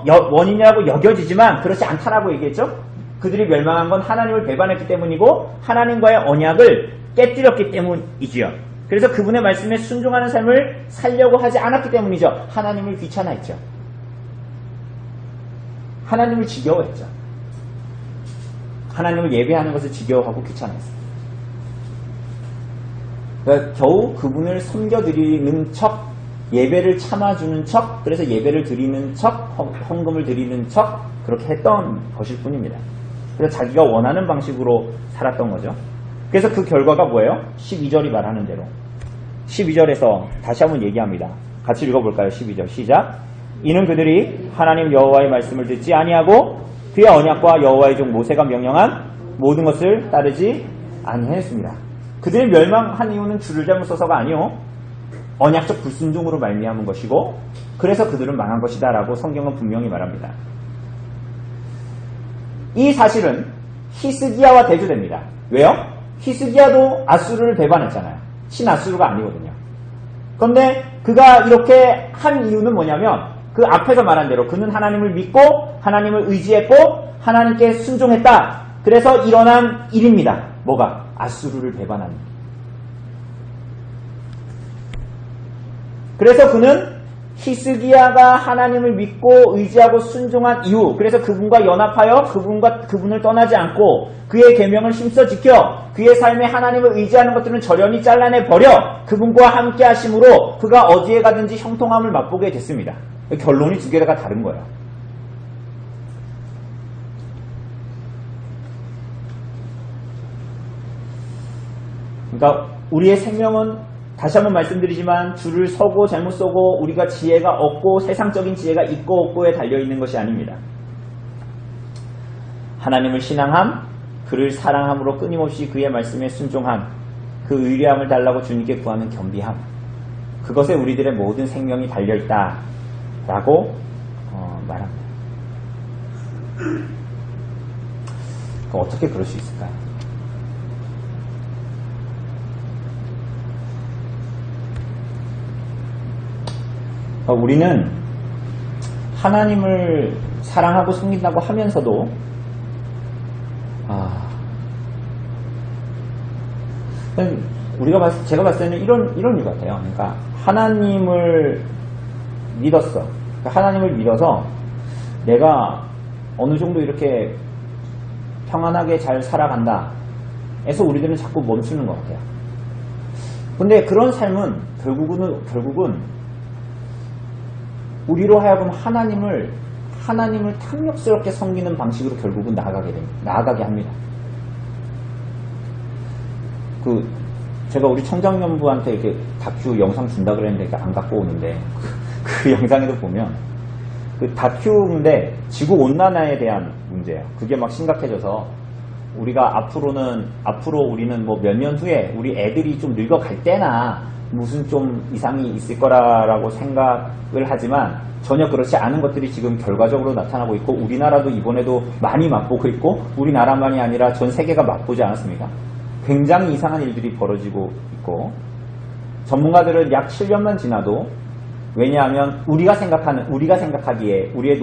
여겨지지만 그렇지 않다라고 얘기했죠. 그들이 멸망한 건 하나님을 배반했기 때문이고 하나님과의 언약을 깨뜨렸기 때문이지요. 그래서 그분의 말씀에 순종하는 삶을 살려고 하지 않았기 때문이죠. 하나님을 귀찮아했죠. 하나님을 지겨워했죠. 하나님을 예배하는 것을 지겨워하고 귀찮아했어요. 그러니까 겨우 그분을 섬겨드리는 척, 예배를 참아주는 척, 그래서 예배를 드리는 척, 헌금을 드리는 척 그렇게 했던 것일 뿐입니다. 그래서 자기가 원하는 방식으로 살았던 거죠. 그래서 그 결과가 뭐예요? 12절이 말하는 대로. 12절에서 다시 한번 얘기합니다. 같이 읽어볼까요? 12절 시작. 이는 그들이 하나님 여호와의 말씀을 듣지 아니하고 그의 언약과 여호와의 종 모세가 명령한 모든 것을 따르지 아니하였습니다. 그들이 멸망한 이유는 줄을 잘못 써서가 아니요 언약적 불순종으로 말미암은 것이고 그래서 그들은 망한 것이다 라고 성경은 분명히 말합니다. 이 사실은 히스기야와 대조됩니다. 왜요? 히스기야도 아수르를 배반했잖아요. 신아수르가 아니거든요. 그런데 그가 이렇게 한 이유는 뭐냐면 그 앞에서 말한 대로 그는 하나님을 믿고 하나님을 의지했고 하나님께 순종했다. 그래서 일어난 일입니다. 뭐가? 아수르를 배반하는 일. 그래서 그는 히스기야가 하나님을 믿고 의지하고 순종한 이유, 그래서 그분과 연합하여 그분을 떠나지 않고 그의 계명을 힘써 지켜 그의 삶에 하나님을 의지하는 것들은 절연히 잘라내 버려 그분과 함께 하심으로 그가 어디에 가든지 형통함을 맛보게 됐습니다. 결론이 두 개가 다른 거예요. 그러니까 우리의 생명은 다시 한번 말씀드리지만 줄을 서고 잘못 서고 우리가 지혜가 없고 세상적인 지혜가 있고 없고에 달려있는 것이 아닙니다. 하나님을 신앙함, 그를 사랑함으로 끊임없이 그의 말씀에 순종함, 그 의뢰함을 달라고 주님께 구하는 겸비함, 그것에 우리들의 모든 생명이 달려있다라고 말합니다. 어떻게 그럴 수 있을까요? 우리는 하나님을 사랑하고 섬긴다고 하면서도 제가 봤을 때는 이런 이유 같아요. 그러니까 하나님을 믿었어. 그러니까 하나님을 믿어서 내가 어느 정도 이렇게 평안하게 잘 살아간다 해서 우리들은 자꾸 멈추는 것 같아요. 근데 그런 삶은 결국은 우리로 하여금 하나님을 탐욕스럽게 섬기는 방식으로 결국은 나아가게 합니다. 제가 우리 청장년부한테 이렇게 다큐 영상 준다 그랬는데 안 갖고 오는데 그 영상에도 보면 그 다큐인데 지구 온난화에 대한 문제예요. 그게 막 심각해져서 우리가 앞으로 우리는 뭐 몇 년 후에 우리 애들이 좀 늙어갈 때나 무슨 좀 이상이 있을 거라고 생각을 하지만 전혀 그렇지 않은 것들이 지금 결과적으로 나타나고 있고 우리나라도 이번에도 많이 맛보고 있고 우리나라만이 아니라 전 세계가 맛보지 않았습니까? 굉장히 이상한 일들이 벌어지고 있고 전문가들은 약 7년만 지나도 왜냐하면 우리가 생각하기에 우리의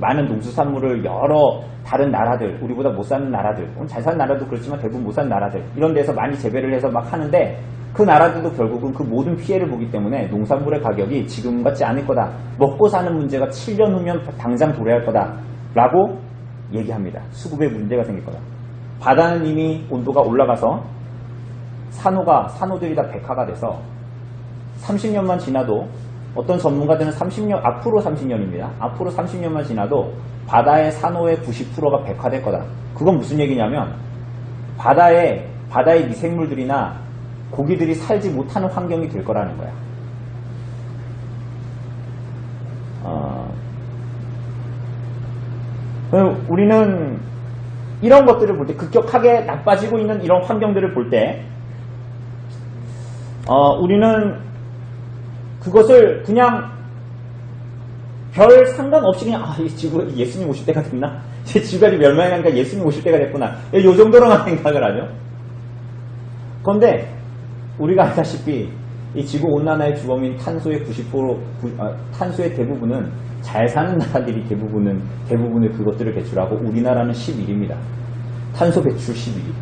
많은 농수산물을 여러 다른 나라들, 우리보다 못 사는 나라들, 잘 사는 나라도 그렇지만 대부분 못 사는 나라들 이런 데서 많이 재배를 해서 막 하는데 그 나라들도 결국은 그 모든 피해를 보기 때문에 농산물의 가격이 지금 같지 않을 거다. 먹고 사는 문제가 7년 후면 당장 도래할 거다. 라고 얘기합니다. 수급에 문제가 생길 거다. 바다는 이미 온도가 올라가서 산호들이 다 백화가 돼서 30년만 지나도 어떤 전문가들은 앞으로 30년입니다. 앞으로 30년만 지나도 바다의 산호의 90%가 백화될 거다. 그건 무슨 얘기냐면 바다의 미생물들이나 고기들이 살지 못하는 환경이 될 거라는 거야. 우리는 이런 것들을 볼 때, 급격하게 나빠지고 있는 이런 환경들을 볼 때, 우리는 그것을 그냥 별 상관없이 그냥, 이 지구 예수님 오실 때가 됐나? 제 지구가 멸망하니까 예수님 오실 때가 됐구나. 이 정도로만 생각을 하죠. 그런데, 우리가 알다시피, 이 지구 온난화의 주범인 탄소의 90%, 탄소의 대부분은 잘 사는 나라들이 대부분의 그것들을 배출하고 우리나라는 11위입니다. 탄소 배출 11위.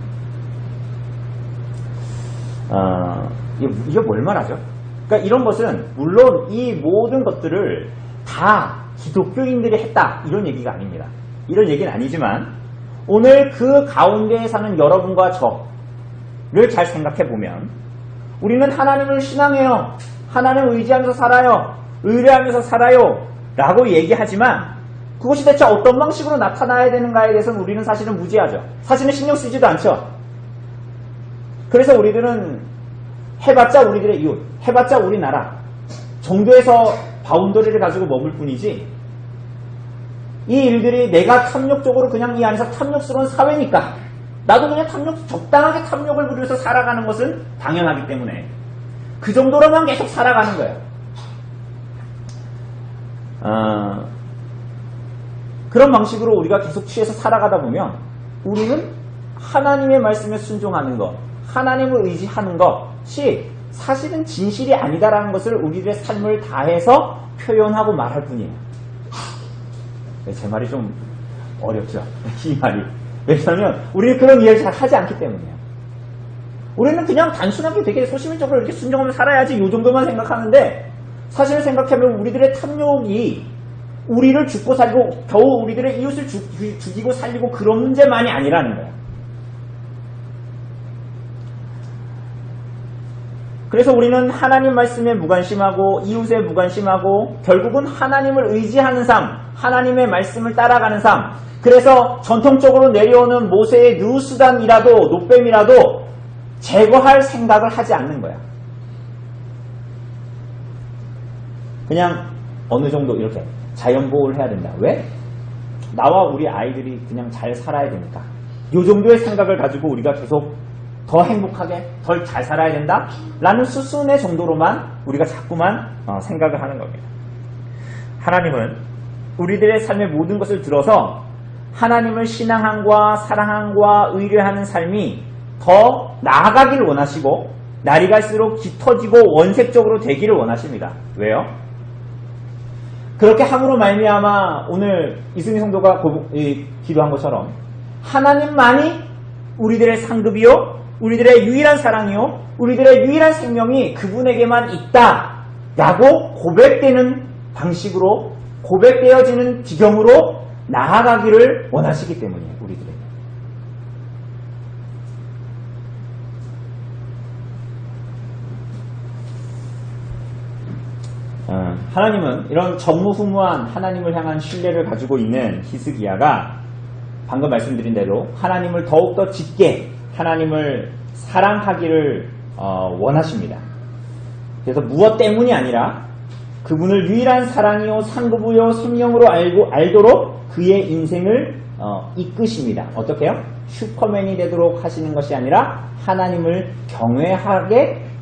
이게 뭘 말하죠? 그러니까 이런 것은 물론 이 모든 것들을 다 기독교인들이 했다 이런 얘기가 아닙니다. 이런 얘기는 아니지만 오늘 그 가운데에 사는 여러분과 저를 잘 생각해 보면 우리는 하나님을 신앙해요. 하나님을 의지하면서 살아요. 의뢰하면서 살아요. 라고 얘기하지만 그것이 대체 어떤 방식으로 나타나야 되는가에 대해서는 우리는 사실은 무지하죠. 사실은 신경 쓰지도 않죠. 그래서 우리들은 해봤자 우리들의 이웃, 해봤자 우리나라 정도에서 바운더리를 가지고 머물 뿐이지 이 일들이 내가 탐욕적으로 그냥 이 안에서 탐욕스러운 사회니까 나도 그냥 적당하게 탐욕을 부리면서 살아가는 것은 당연하기 때문에 그 정도로만 계속 살아가는 거예요. 그런 방식으로 우리가 계속 취해서 살아가다 보면 우리는 하나님의 말씀에 순종하는 것, 하나님을 의지하는 것이 사실은 진실이 아니다라는 것을 우리들의 삶을 다해서 표현하고 말할 뿐이에요. 제 말이 좀 어렵죠? 이 말이. 왜냐하면 우리는 그런 이해를 잘 하지 않기 때문이에요. 우리는 그냥 단순하게 되게 소시민적으로 이렇게 순종하면서 살아야지 이 정도만 생각하는데 사실 생각하면 우리들의 탐욕이 우리를 죽고 살고 겨우 우리들의 이웃을 죽이고 살리고 그런 문제만이 아니라는 거예요. 그래서 우리는 하나님 말씀에 무관심하고 이웃에 무관심하고 결국은 하나님을 의지하는 삶, 하나님의 말씀을 따라가는 삶, 그래서 전통적으로 내려오는 모세의 누수단이라도 노뱀이라도 제거할 생각을 하지 않는 거야. 그냥 어느 정도 이렇게 자연보호를 해야 된다. 왜? 나와 우리 아이들이 그냥 잘 살아야 되니까. 이 정도의 생각을 가지고 우리가 계속 더 행복하게, 덜 잘 살아야 된다? 라는 수순의 정도로만 우리가 자꾸만 생각을 하는 겁니다. 하나님은 우리들의 삶의 모든 것을 들어서 하나님을 신앙함과 사랑함과 의뢰하는 삶이 더 나아가기를 원하시고 날이 갈수록 짙어지고 원색적으로 되기를 원하십니다. 왜요? 그렇게 함으로 말미암아 오늘 이승희 성도가 기도한 것처럼 하나님만이 우리들의 상급이요 우리들의 유일한 사랑이요 우리들의 유일한 생명이 그분에게만 있다라고 고백되는 방식으로 고백되어지는 지경으로 나아가기를 원하시기 때문이에요. 우리들에게. 하나님은 이런 전무후무한 하나님을 향한 신뢰를 가지고 있는 히스기야가 방금 말씀드린 대로 하나님을 더욱더 짙게 하나님을 사랑하기를 원하십니다. 그래서 무엇 때문이 아니라 그분을 유일한 사랑이요 상급이요 생명으로 알도록 그의 인생을 이끄십니다. 어떻게요? 슈퍼맨이 되도록 하시는 것이 아니라 하나님을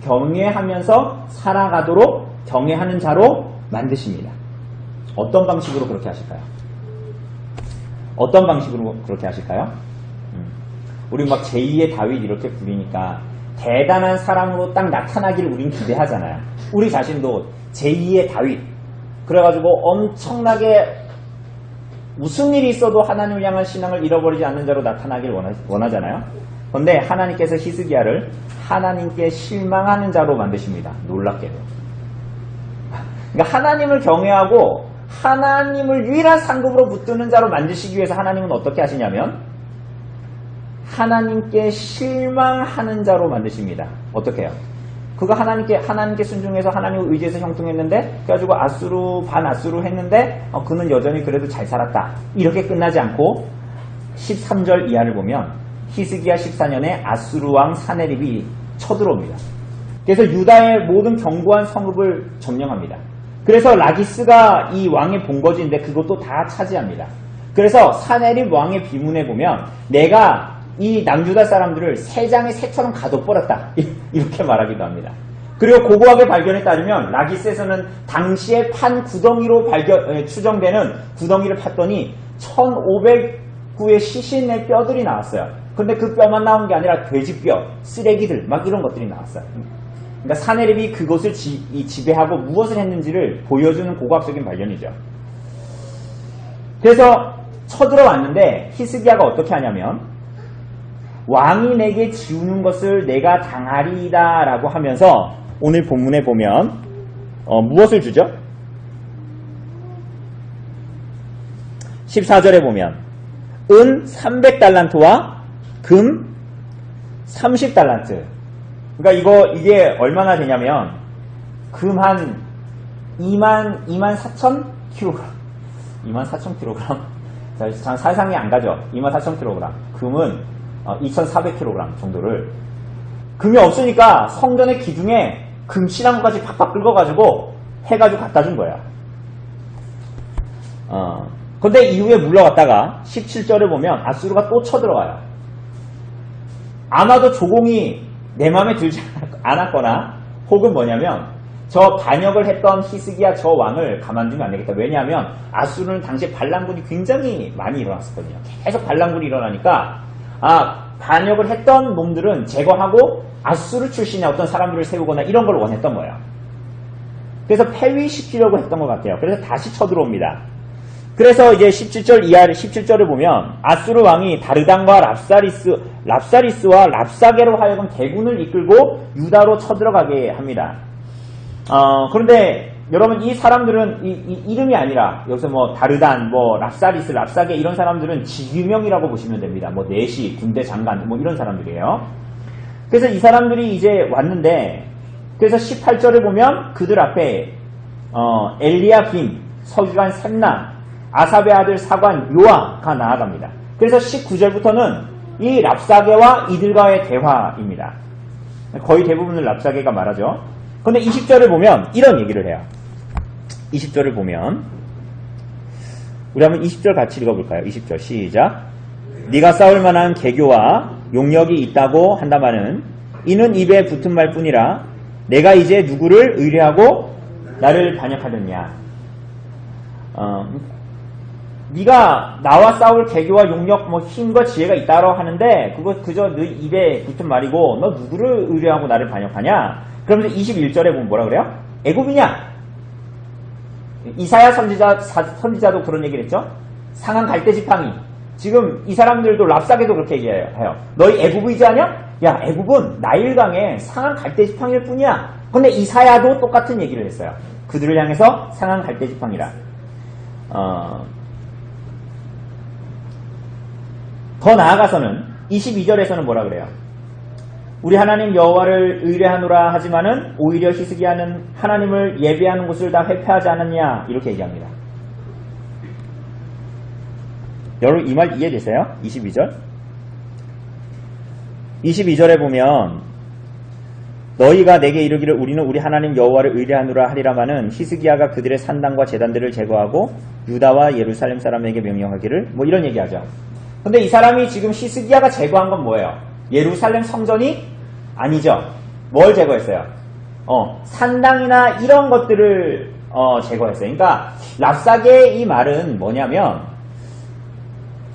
경외하면서 살아가도록 경외하는 자로 만드십니다. 어떤 방식으로 그렇게 하실까요? 어떤 방식으로 그렇게 하실까요? 우리 막 제2의 다윗 이렇게 부리니까 대단한 사람으로 딱 나타나기를 우린 기대하잖아요. 우리 자신도 제2의 다윗. 그래가지고 엄청나게 무슨 일이 있어도 하나님을 향한 신앙을 잃어버리지 않는 자로 나타나길 원하잖아요. 그런데 하나님께서 히스기야를 하나님께 실망하는 자로 만드십니다. 놀랍게도. 그러니까 하나님을 경외하고 하나님을 유일한 상급으로 붙드는 자로 만드시기 위해서 하나님은 어떻게 하시냐면 하나님께 실망하는 자로 만드십니다. 어떻게 해요? 그가 하나님께 순종해서 하나님을 의지해서 형통했는데 그래가지고 반아수르 했는데 그는 여전히 그래도 잘 살았다. 이렇게 끝나지 않고 13절 이하를 보면 히스기야 14년에 아수르 왕 사네립이 쳐들어옵니다. 그래서 유다의 모든 견고한 성읍을 점령합니다. 그래서 라기스가 이 왕의 본거지인데 그것도 다 차지합니다. 그래서 사네립 왕의 비문에 보면 내가 이 남유다 사람들을 새 장의 새처럼 가둬버렸다. 이렇게 말하기도 합니다. 그리고 고고하게 발견에 따르면 라기스에서는 당시에 판 구덩이로 추정되는 구덩이를 팠더니 1500구의 시신의 뼈들이 나왔어요. 근데 그 뼈만 나온 게 아니라 돼지뼈, 쓰레기들 막 이런 것들이 나왔어요. 그러니까 사네립이 그것을 지배하고 무엇을 했는지를 보여주는 고고학적인 발견이죠. 그래서 쳐들어왔는데 히스기야가 어떻게 하냐면 왕이 내게 지우는 것을 내가 당하리이다 라고 하면서 오늘 본문에 보면 무엇을 주죠? 14절에 보면 은 300달란트와 금 30달란트. 그러니까 이게 얼마나 되냐면 금 한 24,000kg 24,000kg 잘 사상이 안 가죠. 24,000kg 금은 2,400kg 정도를 금이 없으니까 성전의 기둥에 금 신앙까지 팍팍 긁어가지고 해가지고 갖다 준 거야. 근데 이후에 물러갔다가 17절을 보면 아수르가 또 쳐들어와요. 아마도 조공이 내 마음에 들지 않았거나 혹은 뭐냐면 저 반역을 했던 히스기야 저 왕을 가만두면 안 되겠다. 왜냐하면 아수르는 당시에 반란군이 굉장히 많이 일어났었거든요. 계속 반란군이 일어나니까 반역을 했던 놈들은 제거하고 아수르 출신의 어떤 사람들을 세우거나 이런 걸 원했던 거예요. 그래서 폐위시키려고 했던 것 같아요. 그래서 다시 쳐들어옵니다. 그래서 이제 17절을 보면 아수르 왕이 다르단과 랍사리스와 랍사게로 하여금 대군을 이끌고 유다로 쳐들어가게 합니다. 그런데 여러분 이 사람들은 이름이 아니라 여기서 뭐 다르단, 뭐 랍사리스, 랍사게 이런 사람들은 직위명이라고 보시면 됩니다. 뭐 내시, 군대 장관 뭐 이런 사람들이에요. 그래서 이 사람들이 이제 왔는데 그래서 18절을 보면 그들 앞에 엘리야김, 서기관 셈나, 아삽의 아들 사관 요아가 나아갑니다. 그래서 19절부터는 이 랍사게와 이들과의 대화입니다. 거의 대부분을 랍사게가 말하죠. 그런데 20절을 보면 이런 얘기를 해요. 20절을 보면 우리 한번 20절 같이 읽어볼까요? 20절 시작. 네가 싸울 만한 계교와 용력이 있다고 한다마는 이는 입에 붙은 말뿐이라 내가 이제 누구를 의뢰하고 나를 반역하느냐. 네가 나와 싸울 계교와 용력, 뭐 힘과 지혜가 있다고 하는데 그거 그저 네 입에 붙은 말이고 너 누구를 의뢰하고 나를 반역하냐? 그러면서 21절에 보면 뭐라 그래요? 애굽이냐? 이사야 선지자도 그런 얘기를 했죠. 상한 갈대 지팡이. 지금 이 사람들도 랍사게도 그렇게 얘기해요. 너희 애굽이지 않냐? 야, 애굽은 나일강에 상한 갈대 지팡이일 뿐이야. 근데 이사야도 똑같은 얘기를 했어요. 그들을 향해서 상한 갈대 지팡이라. 더 나아가서는 22절에서는 뭐라 그래요? 우리 하나님 여호와를 의뢰하노라 하지만은 오히려 히스기야는 하나님을 예배하는 곳을 다 회폐하지 않았냐 이렇게 얘기합니다. 여러분 이 말 이해되세요? 22절 22절에 보면 너희가 내게 이르기를 우리는 우리 하나님 여호와를 의뢰하노라 하리라마는 히스기야가 그들의 산당과 제단들을 제거하고 유다와 예루살렘 사람에게 명령하기를 뭐 이런 얘기하죠. 근데 이 사람이 지금 히스기야가 제거한 건 뭐예요? 예루살렘 성전이 아니죠. 뭘 제거했어요? 산당이나 이런 것들을 제거했어요. 그러니까 랍사게의 이 말은 뭐냐면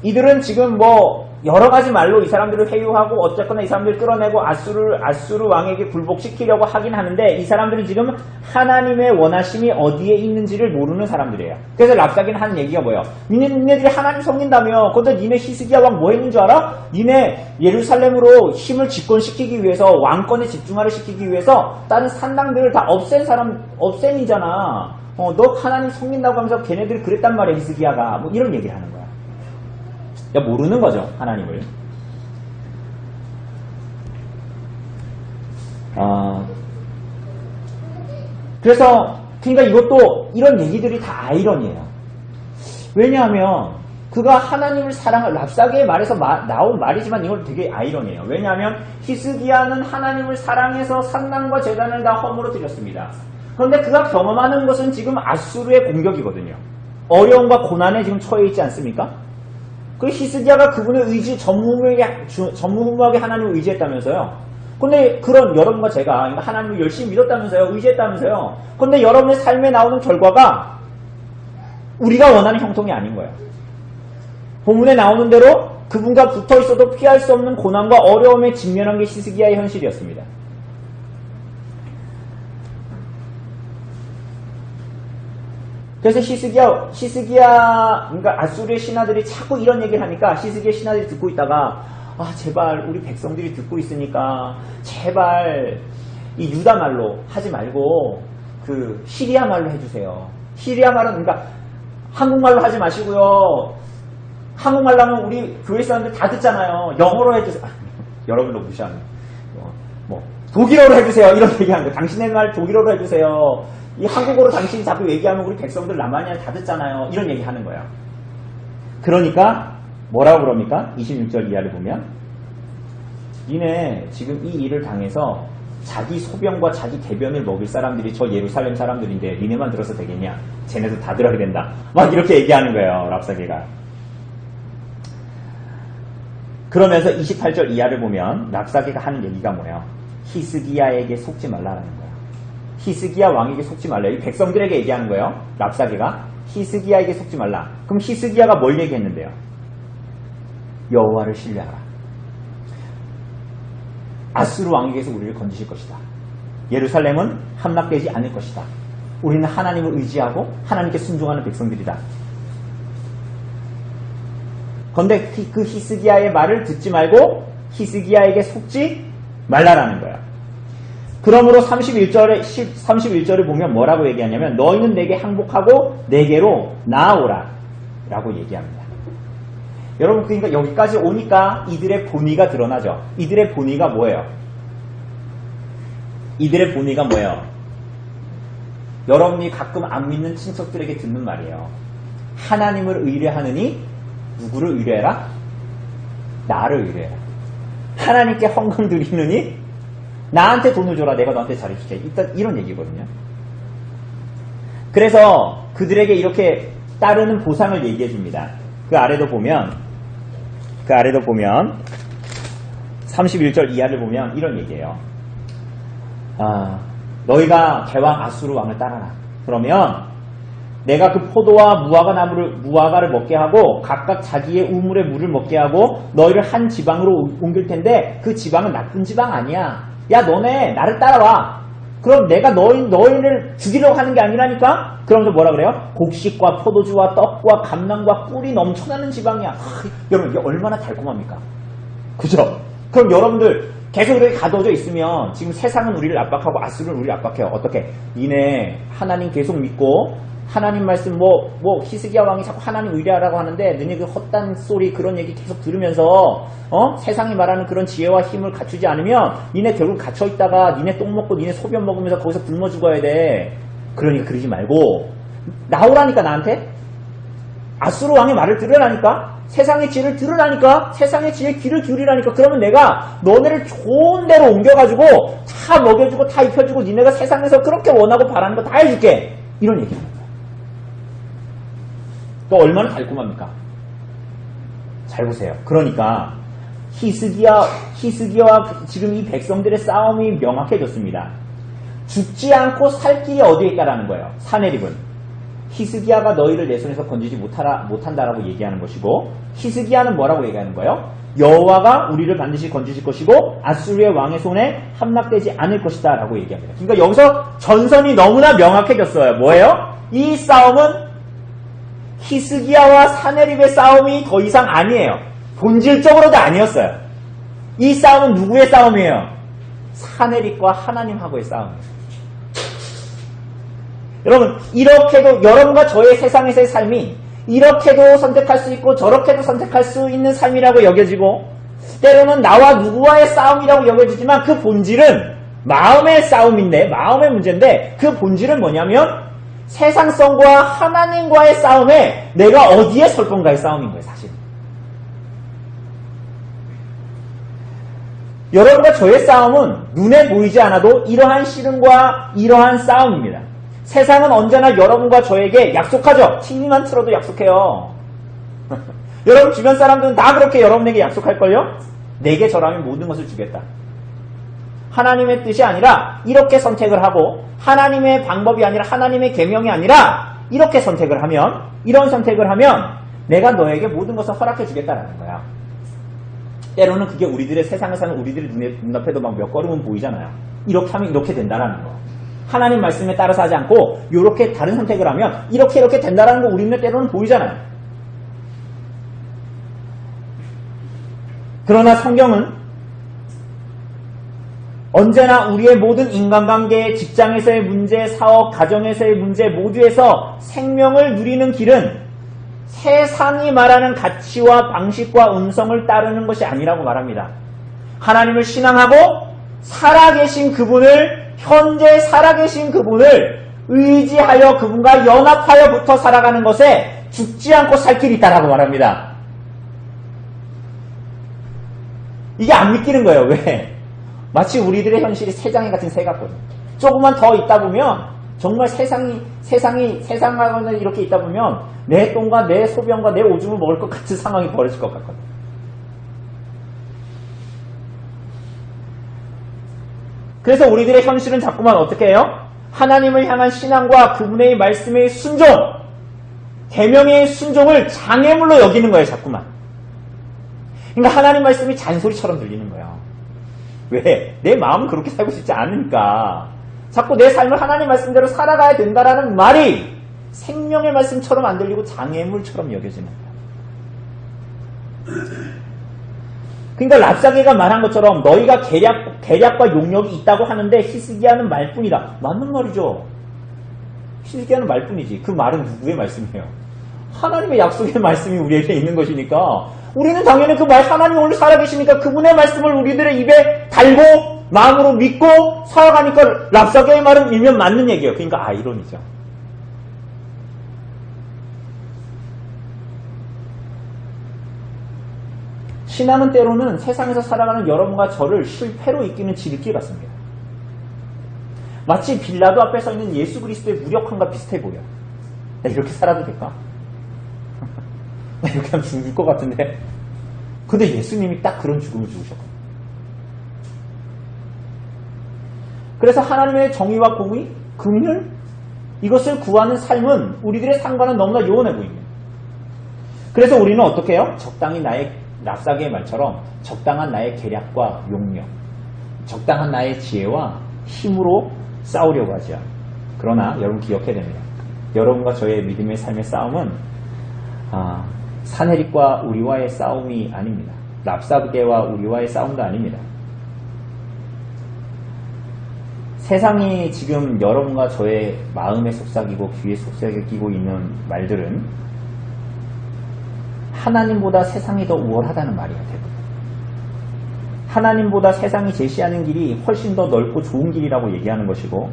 이들은 지금 뭐 여러 가지 말로 이 사람들을 회유하고 어쨌거나 이 사람들을 끌어내고 아수르 왕에게 굴복시키려고 하긴 하는데 이 사람들은 지금 하나님의 원하심이 어디에 있는지를 모르는 사람들이에요. 그래서 랍사기는 하는 얘기가 뭐예요? 니네들이 하나님 섬긴다며 근데 니네 히스기야 왕 뭐 했는 줄 알아? 니네 예루살렘으로 힘을 집권시키기 위해서 왕권에 집중하려 시키기 위해서 다른 산당들을 다 없앤이잖아. 너 하나님 섬긴다고 하면서 걔네들이 그랬단 말이야 히스기야가. 뭐 이런 얘기를 하는 거야. 야, 모르는 거죠, 하나님을. 그래서, 그러니까 이것도, 이런 얘기들이 다 아이러니예요. 왜냐하면, 그가 하나님을 랍사게의 말에서 나온 말이지만 이건 되게 아이러니예요. 왜냐하면, 히스기야는 하나님을 사랑해서 산당과 제단을 다 허물어 드렸습니다. 그런데 그가 경험하는 것은 지금 아수르의 공격이거든요. 어려움과 고난에 지금 처해 있지 않습니까? 그 히스기야가 그분의 의지, 전무후무하게 하나님을 의지했다면서요. 근데 그런 여러분과 제가 하나님을 열심히 믿었다면서요. 의지했다면서요. 근데 여러분의 삶에 나오는 결과가 우리가 원하는 형통이 아닌 거예요. 본문에 나오는 대로 그분과 붙어 있어도 피할 수 없는 고난과 어려움에 직면한 게 히스기야의 현실이었습니다. 그래서 그러니까 아수르의 신하들이 자꾸 이런 얘기를 하니까 히스기야 신하들이 듣고 있다가 제발 우리 백성들이 듣고 있으니까 제발 이 유다 말로 하지 말고 그 시리아 말로 해주세요. 시리아 말은 그러니까 한국말로 하지 마시고요. 한국말로 하면 우리 교회 사람들 다 듣잖아요. 영어로 해주세요. 여러분도 무시하는 독일어로 해주세요. 이런 얘기하는 거예요. 당신의 말 독일어로 해주세요. 이 한국어로 당신이 자꾸 얘기하면 우리 백성들 남한이 다 듣잖아요. 이런 얘기 하는 거야. 그러니까 뭐라고 그럽니까? 26절 이하를 보면 니네 지금 이 일을 당해서 자기 소변과 자기 대변을 먹일 사람들이 저 예루살렘 사람들인데 니네만 들어서 되겠냐? 쟤네도 다 들어야 된다. 막 이렇게 얘기하는 거예요. 랍사게가. 그러면서 28절 이하를 보면 랍사게가 하는 얘기가 뭐예요? 히스기야에게 속지 말라라는 거예요. 히스기야 왕에게 속지 말라. 이 백성들에게 얘기하는 거예요. 랍사게가 히스기야에게 속지 말라. 그럼 히스기야가 뭘 얘기했는데요? 여호와를 신뢰하라. 아수르 왕에게서 우리를 건지실 것이다. 예루살렘은 함락되지 않을 것이다. 우리는 하나님을 의지하고 하나님께 순종하는 백성들이다. 그런데 그 히스기야의 말을 듣지 말고 히스기야에게 속지 말라라는 거예요. 그러므로 31절을 보면 뭐라고 얘기하냐면 너희는 내게 항복하고 내게로 나아오라 라고 얘기합니다. 여러분 그러니까 여기까지 오니까 이들의 본의가 드러나죠. 이들의 본의가 뭐예요? 이들의 본의가 뭐예요? 여러분이 가끔 안 믿는 친척들에게 듣는 말이에요. 하나님을 의뢰하느니 누구를 의뢰해라? 나를 의뢰해라. 하나님께 헌금 드리느니 나한테 돈을 줘라. 내가 너한테 잘해줄게. 일단 이런 얘기거든요. 그래서 그들에게 이렇게 따르는 보상을 얘기해 줍니다. 그 아래도 보면 31절 이하를 보면 이런 얘기예요. 너희가 개왕 아수르 왕을 따라라. 그러면 내가 그 포도와 무화과를 먹게 하고 각각 자기의 우물의 물을 먹게 하고 너희를 한 지방으로 옮길 텐데 그 지방은 나쁜 지방 아니야. 야 너네 나를 따라와. 그럼 내가 너희를 죽이려고 하는 게 아니라니까? 그러면서 뭐라 그래요? 곡식과 포도주와 떡과 감람과 꿀이 넘쳐나는 지방이야. 여러분 이게 얼마나 달콤합니까? 그죠? 그럼 여러분들 계속 이렇게 가둬져 있으면 지금 세상은 우리를 압박하고 아수르는 우리를 압박해요. 어떻게? 니네 하나님 계속 믿고 하나님 말씀 히스기야 왕이 자꾸 하나님 의뢰하라고 하는데 너네 그 헛단 소리 그런 얘기 계속 들으면서 세상이 말하는 그런 지혜와 힘을 갖추지 않으면 니네 결국 갇혀있다가 니네 똥 먹고 니네 소변 먹으면서 거기서 굶어 죽어야 돼. 그러니까 그러지 말고 나오라니까 나한테. 아수르 왕의 말을 들으라니까. 세상의 지혜를 들으라니까. 세상의 지혜에 귀를 기울이라니까. 그러면 내가 너네를 좋은 데로 옮겨가지고 다 먹여주고 다 입혀주고 니네가 세상에서 그렇게 원하고 바라는 거 다 해줄게. 이런 얘기입니다. 또 얼마나 달콤합니까? 잘 보세요. 그러니까 히스기야와 지금 이 백성들의 싸움이 명확해졌습니다. 죽지 않고 살 길이 어디에 있다라는 거예요. 사내립은 히스기야가 너희를 내 손에서 건지지 못한다라고 얘기하는 것이고 히스기야는 뭐라고 얘기하는 거예요? 여호와가 우리를 반드시 건지실 것이고 아수르의 왕의 손에 함락되지 않을 것이다 라고 얘기합니다. 그러니까 여기서 전선이 너무나 명확해졌어요. 뭐예요? 이 싸움은 히스기야와 사네립의 싸움이 더 이상 아니에요. 본질적으로도 아니었어요. 이 싸움은 누구의 싸움이에요? 사네립과 하나님하고의 싸움이에요. 여러분, 이렇게도 여러분과 저의 세상에서의 삶이 이렇게도 선택할 수 있고 저렇게도 선택할 수 있는 삶이라고 여겨지고 때로는 나와 누구와의 싸움이라고 여겨지지만 그 본질은 마음의 싸움인데, 마음의 문제인데 그 본질은 뭐냐면 세상성과 하나님과의 싸움에 내가 어디에 설 건가의 싸움인 거예요, 사실. 여러분과 저의 싸움은 눈에 보이지 않아도 이러한 씨름과 이러한 싸움입니다. 세상은 언제나 여러분과 저에게 약속하죠. TV만 틀어도 약속해요. 여러분 주변 사람들은 다 그렇게 여러분에게 약속할걸요? 내게 저라면 모든 것을 주겠다. 하나님의 뜻이 아니라 이렇게 선택을 하고 하나님의 방법이 아니라 하나님의 계명이 아니라 이렇게 선택을 하면, 이런 선택을 하면 내가 너에게 모든 것을 허락해 주겠다라는 거야. 때로는 그게 우리들의 세상에 사는 우리들의 눈앞에도 막 몇 걸음은 보이잖아요. 이렇게 하면 이렇게 된다라는 거. 하나님 말씀에 따라서 하지 않고 이렇게 다른 선택을 하면 이렇게 된다라는 거 우리 눈에 때로는 보이잖아요. 그러나 성경은 언제나 우리의 모든 인간관계, 직장에서의 문제, 사업, 가정에서의 문제 모두에서 생명을 누리는 길은 세상이 말하는 가치와 방식과 음성을 따르는 것이 아니라고 말합니다. 하나님을 신앙하고 살아계신 그분을, 현재 살아계신 그분을 의지하여 그분과 연합하여부터 살아가는 것에 죽지 않고 살 길이 있다라고 말합니다. 이게 안 믿기는 거예요. 왜? 마치 우리들의 현실이 새장이 같은 새 같거든요. 조금만 더 있다 보면 정말 세상하고는 이렇게 있다 보면 내 똥과 내 소변과 내 오줌을 먹을 것 같은 상황이 벌어질 것 같거든요. 그래서 우리들의 현실은 자꾸만 어떻게 해요? 하나님을 향한 신앙과 그분의 말씀의 순종, 계명의 순종을 장애물로 여기는 거예요, 자꾸만. 그러니까 하나님 말씀이 잔소리처럼 들리는 거예요. 왜? 내 마음은 그렇게 살고 싶지 않으니까. 자꾸 내 삶을 하나님 말씀대로 살아가야 된다라는 말이 생명의 말씀처럼 안 들리고 장애물처럼 여겨지는 거예요. 그러니까 랍사게가 말한 것처럼 너희가 계략과 용력이 있다고 하는데 히스기야는 말뿐이다. 맞는 말이죠. 히스기야는 말뿐이지. 그 말은 누구의 말씀이에요? 하나님의 약속의 말씀이 우리에게 있는 것이니까 우리는 당연히 그 말, 하나님이 오늘 살아계시니까 그분의 말씀을 우리들의 입에 달고 마음으로 믿고 살아가니까 랍사게의 말은 일면 맞는 얘기예요. 그러니까 아이러니죠. 신앙은 때로는 세상에서 살아가는 여러분과 저를 실패로 이끄는 지름길 같습니다. 마치 빌라도 앞에 서 있는 예수 그리스도의 무력함과 비슷해 보여요. 나 이렇게 살아도 될까? 나 이렇게 하면 죽을 것 같은데. 근데 예수님이 딱 그런 죽음을 죽으셨거든요. 그래서 하나님의 정의와 공의, 긍휼, 이것을 구하는 삶은 우리들의 삶과는 너무나 요원해 보입니다. 그래서 우리는 어떻게 해요? 적당히 나의 랍사게의 말처럼 적당한 나의 계략과 용력, 적당한 나의 지혜와 힘으로 싸우려고 하죠. 그러나 여러분 기억해야 됩니다. 여러분과 저의 믿음의 삶의 싸움은 사네립과 우리와의 싸움이 아닙니다. 랍사게와 우리와의 싸움도 아닙니다. 세상이 지금 여러분과 저의 마음에 속삭이고 귀에 속삭이고 있는 말들은 하나님보다 세상이 더 우월하다는 말이에요. 하나님보다 세상이 제시하는 길이 훨씬 더 넓고 좋은 길이라고 얘기하는 것이고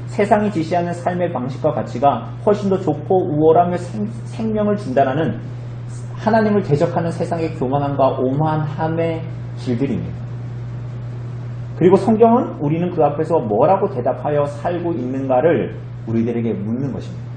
세상이 제시하는 삶의 방식과 가치가 훨씬 더 좋고 우월하며 생명을 준다라는 하나님을 대적하는 세상의 교만함과 오만함의 길들입니다. 그리고 성경은 우리는 그 앞에서 뭐라고 대답하여 살고 있는가를 우리들에게 묻는 것입니다.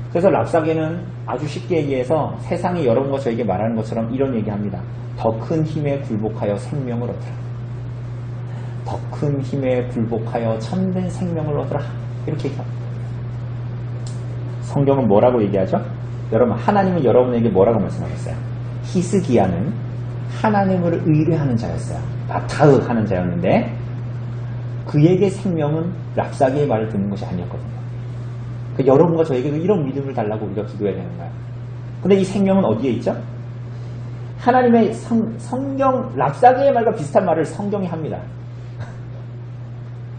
그래서 랍사게는 아주 쉽게 얘기해서 세상이 여러분과 저에게 말하는 것처럼 이런 얘기합니다. 더 큰 힘에 굴복하여 생명을 얻으라. 더 큰 힘에 굴복하여 참된 생명을 얻으라. 이렇게 얘기합니다. 성경은 뭐라고 얘기하죠? 여러분, 하나님은 여러분에게 뭐라고 말씀하셨어요? 히스기야는 하나님을 의뢰하는 자였어요. 바타흐 하는 자였는데 그에게 생명은 랍사기의 말을 듣는 것이 아니었거든요. 그러니까 여러분과 저에게도 이런 믿음을 달라고 우리가 기도해야 되는 거예요. 근데 이 생명은 어디에 있죠? 하나님의 성경, 랍사기의 말과 비슷한 말을 성경이 합니다.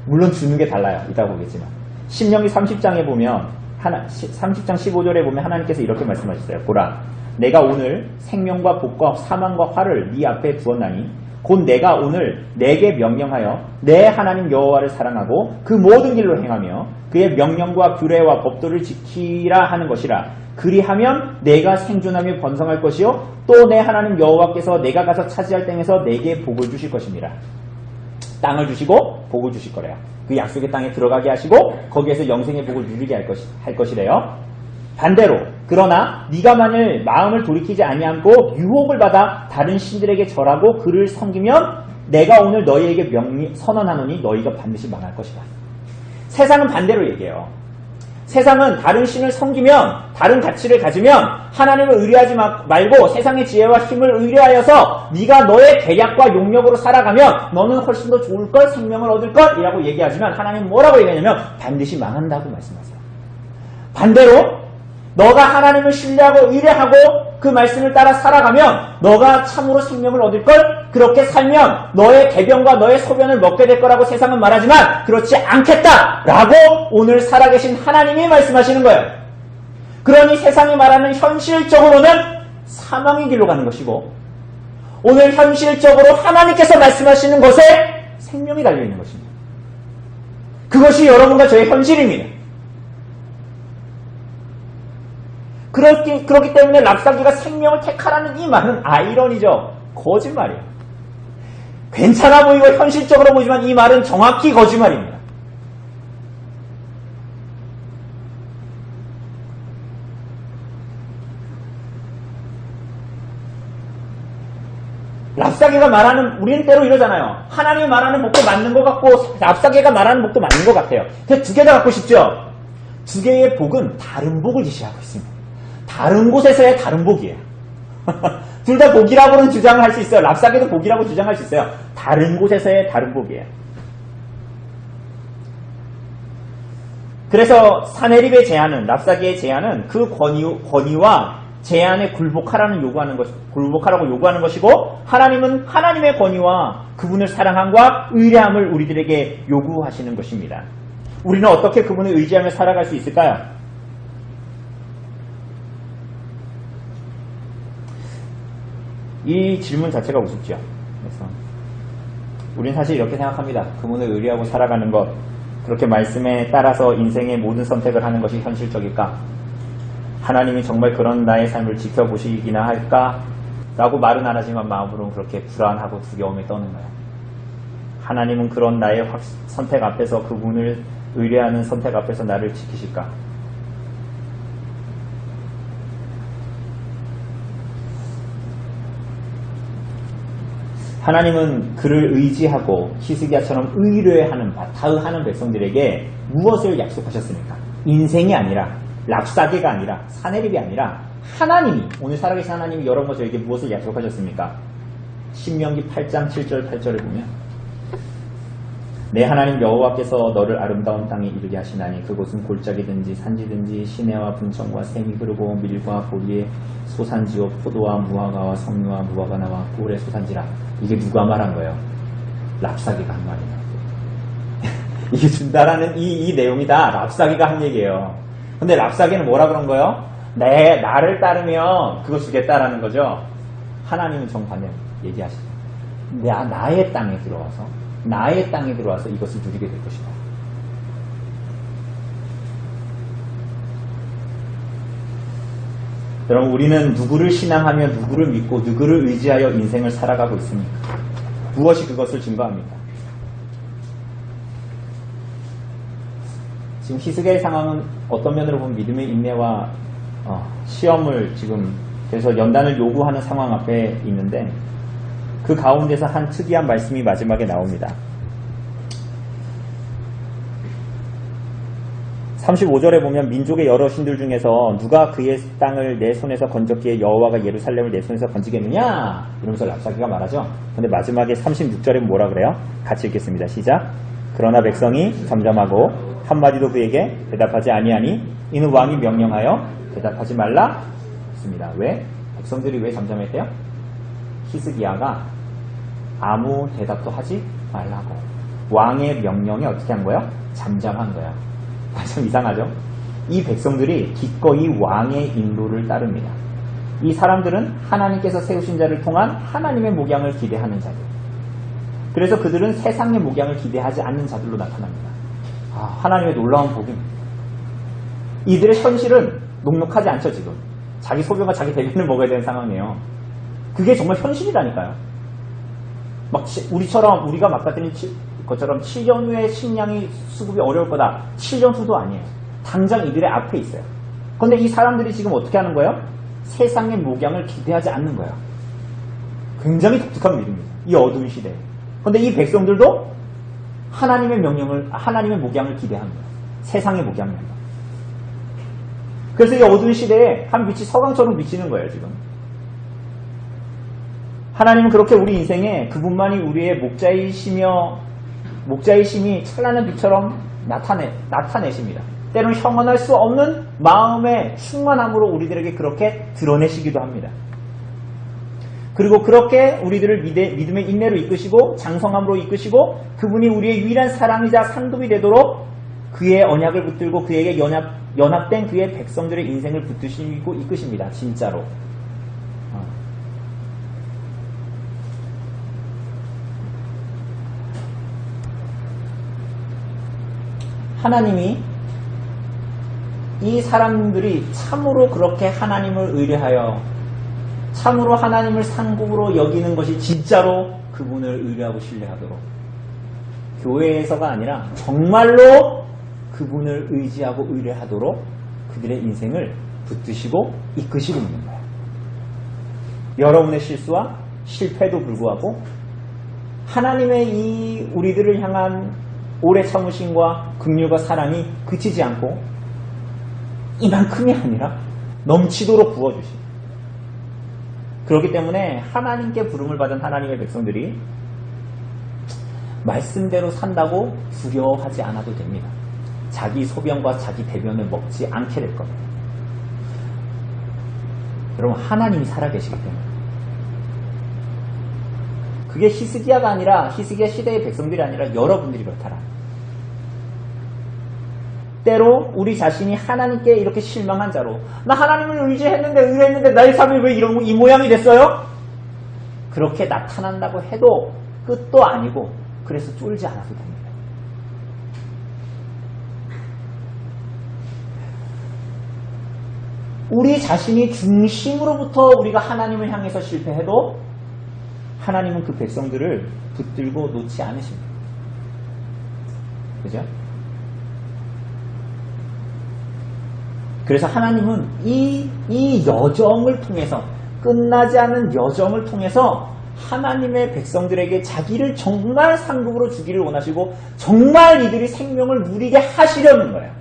물론 주는 게 달라요. 이따 보겠지만. 신명기 30장에 보면, 30장 15절에 보면 하나님께서 이렇게 말씀하셨어요. 보라, 내가 오늘 생명과 복과 사망과 화를 네 앞에 두었나니 곧 내가 오늘 내게 명령하여 내 하나님 여호와를 사랑하고 그 모든 길로 행하며 그의 명령과 규례와 법도를 지키라 하는 것이라. 그리하면 내가 생존하며 번성할 것이요 또 내 하나님 여호와께서 내가 가서 차지할 땅에서 내게 복을 주실 것입니다. 땅을 주시고 복을 주실 거래요. 그 약속의 땅에 들어가게 하시고 거기에서 영생의 복을 누리게 할 것이래요. 반대로 그러나 네가 만일 마음을 돌이키지 아니하고 유혹을 받아 다른 신들에게 절하고 그를 섬기면 내가 오늘 너희에게 선언하노니 너희가 반드시 망할 것이다. 세상은 반대로 얘기해요. 세상은 다른 신을 섬기면, 다른 가치를 가지면 하나님을 의뢰하지 말고 세상의 지혜와 힘을 의뢰하여서 네가 너의 계략과 용력으로 살아가면 너는 훨씬 더 좋을걸, 생명을 얻을걸 이라고 얘기하지만 하나님은 뭐라고 얘기하냐면 반드시 망한다고 말씀하세요. 반대로 너가 하나님을 신뢰하고 의뢰하고 그 말씀을 따라 살아가면 너가 참으로 생명을 얻을걸, 그렇게 살면 너의 개변과 너의 소변을 먹게 될 거라고 세상은 말하지만 그렇지 않겠다라고 오늘 살아계신 하나님이 말씀하시는 거예요. 그러니 세상이 말하는 현실적으로는 사망의 길로 가는 것이고 오늘 현실적으로 하나님께서 말씀하시는 것에 생명이 달려있는 것입니다. 그것이 여러분과 저의 현실입니다. 그렇기 때문에 랍사기가 생명을 택하라는 이 말은 아이러니죠. 거짓말이에요. 괜찮아 보이고 현실적으로 보이지만 이 말은 정확히 거짓말입니다. 랍사기가 말하는, 우리는 때로 이러잖아요. 하나님이 말하는 복도 맞는 것 같고 랍사기가 말하는 복도 맞는 것 같아요. 그래서 두 개 다 갖고 싶죠? 두 개의 복은 다른 복을 지시하고 있습니다. 다른 곳에서의 다른 복이에요. 둘 다 복이라고는 주장을 할 수 있어요. 랍사기도 복이라고 주장할 수 있어요. 다른 곳에서의 다른 복이에요. 그래서 사네립의 제안은, 랍사기의 제안은 그 권위와 제안에 굴복하라고 요구하는 것이고 하나님은 하나님의 권위와 그분을 사랑함과 의뢰함을 우리들에게 요구하시는 것입니다. 우리는 어떻게 그분을 의지하며 살아갈 수 있을까요? 이 질문 자체가 우습죠. 그래서 우리는 사실 이렇게 생각합니다. 그분을 의뢰하고 살아가는 것, 그렇게 말씀에 따라서 인생의 모든 선택을 하는 것이 현실적일까? 하나님이 정말 그런 나의 삶을 지켜보시기나 할까? 라고 말은 안 하지만 마음으로는 그렇게 불안하고 두려움에 떠는 거예요. 하나님은 그런 나의 선택 앞에서, 그분을 의뢰하는 선택 앞에서 나를 지키실까? 하나님은 그를 의지하고 히스기야처럼 의뢰하는, 바타흐하는 백성들에게 무엇을 약속하셨습니까? 인생이 아니라, 랍사게가 아니라, 사네립이 아니라 하나님이, 오늘 살아계신 하나님이 여러분과 저에게 무엇을 약속하셨습니까? 신명기 8장 7절 8절을 보면 내 하나님 여호와께서 너를 아름다운 땅에 이르게 하시나니 그곳은 골짜기든지 산지든지 시내와 분청과 샘이 흐르고 밀과 보리의 소산지요 포도와 무화과와 석류와 무화과 나와 꿀의 소산지라. 이게 누가 말한 거예요? 랍사기가 한 말이에요. 이게 준다라는 이 내용이 다 랍사기가 한 얘기예요. 근데 랍사기는 뭐라 그런 거예요? 나를 따르면 그거 주겠다라는 거죠. 하나님은 정반대로 얘기하시죠. 나의 땅에 들어와서 이것을 누리게 될 것이다. 여러분, 우리는 누구를 신앙하며 누구를 믿고 누구를 의지하여 인생을 살아가고 있습니까? 무엇이 그것을 증거합니까? 지금 히스기야의 상황은 어떤 면으로 보면 믿음의 인내와 시험을 지금 그래서 연단을 요구하는 상황 앞에 있는데 그 가운데서 한 특이한 말씀이 마지막에 나옵니다. 35절에 보면 민족의 여러 신들 중에서 누가 그의 땅을 내 손에서 건졌기에 여호와가 예루살렘을 내 손에서 건지겠느냐? 이러면서 랍사기가 말하죠. 근데 마지막에 36절에 뭐라 그래요? 같이 읽겠습니다. 시작. 그러나 백성이 잠잠하고 한마디도 그에게 대답하지 아니하니 이는 왕이 명령하여 대답하지 말라 했습니다. 왜? 백성들이 왜 잠잠했대요? 히스기야가 아무 대답도 하지 말라고. 왕의 명령에 어떻게 한 거예요? 잠잠한 거예요. 참 이상하죠? 이 백성들이 기꺼이 왕의 인도를 따릅니다. 이 사람들은 하나님께서 세우신 자를 통한 하나님의 목양을 기대하는 자들. 그래서 그들은 세상의 목양을 기대하지 않는 자들로 나타납니다. 하나님의 놀라운 복입니다. 이들의 현실은 녹록하지 않죠, 지금. 자기 소변과 자기 대변을 먹어야 되는 상황이에요. 그게 정말 현실이라니까요. 막 우리가 막다드린 것처럼 7년 후에 식량이 수급이 어려울 거다. 7년 후도 아니에요. 당장 이들의 앞에 있어요. 그런데 이 사람들이 지금 어떻게 하는 거예요? 세상의 목양을 기대하지 않는 거예요. 굉장히 독특한 믿음입니다. 이 어두운 시대에. 그런데 이 백성들도 하나님의 목양을 기대합니다. 세상의 목양입니다. 그래서 이 어두운 시대에 한 빛이 서광처럼 비치는 거예요, 지금. 하나님은 그렇게 우리 인생에 그분만이 우리의 목자이심이 찬란한 빛처럼 나타내십니다. 때로는 형언할 수 없는 마음의 충만함으로 우리들에게 그렇게 드러내시기도 합니다. 그리고 그렇게 우리들을 믿음의 인내로 이끄시고 장성함으로 이끄시고 그분이 우리의 유일한 사랑이자 상급이 되도록 그의 언약을 붙들고 그에게 연합된 그의 백성들의 인생을 붙드시고 이끄십니다. 진짜로. 하나님이 이 사람들이 참으로 그렇게 하나님을 의뢰하여 참으로 하나님을 상급으로 여기는 것이 진짜로 그분을 의뢰하고 신뢰하도록 교회에서가 아니라 정말로 그분을 의지하고 의뢰하도록 그들의 인생을 붙드시고 이끄시고 있는 거예요. 여러분의 실수와 실패도 불구하고 하나님의 이 우리들을 향한 오래 참으심과 긍휼과 사랑이 그치지 않고 이만큼이 아니라 넘치도록 부어주십니다. 그렇기 때문에 하나님께 부름을 받은 하나님의 백성들이 말씀대로 산다고 두려워하지 않아도 됩니다. 자기 소변과 자기 대변을 먹지 않게 될 겁니다. 여러분, 하나님이 살아계시기 때문에 그게 히스기야가 아니라 히스기야 시대의 백성들이 아니라 여러분들이 그렇다라. 때로 우리 자신이 하나님께 이렇게 실망한 자로 나 하나님을 의뢰했는데 나의 삶이 왜 이 모양이 됐어요? 그렇게 나타난다고 해도 끝도 아니고 그래서 쫄지 않아도 됩니다. 우리 자신이 중심으로부터 우리가 하나님을 향해서 실패해도 하나님은 그 백성들을 붙들고 놓지 않으십니다. 그죠? 그래서 하나님은 이 여정을 통해서 끝나지 않은 여정을 통해서 하나님의 백성들에게 자기를 정말 상급으로 주기를 원하시고 정말 이들이 생명을 누리게 하시려는 거예요.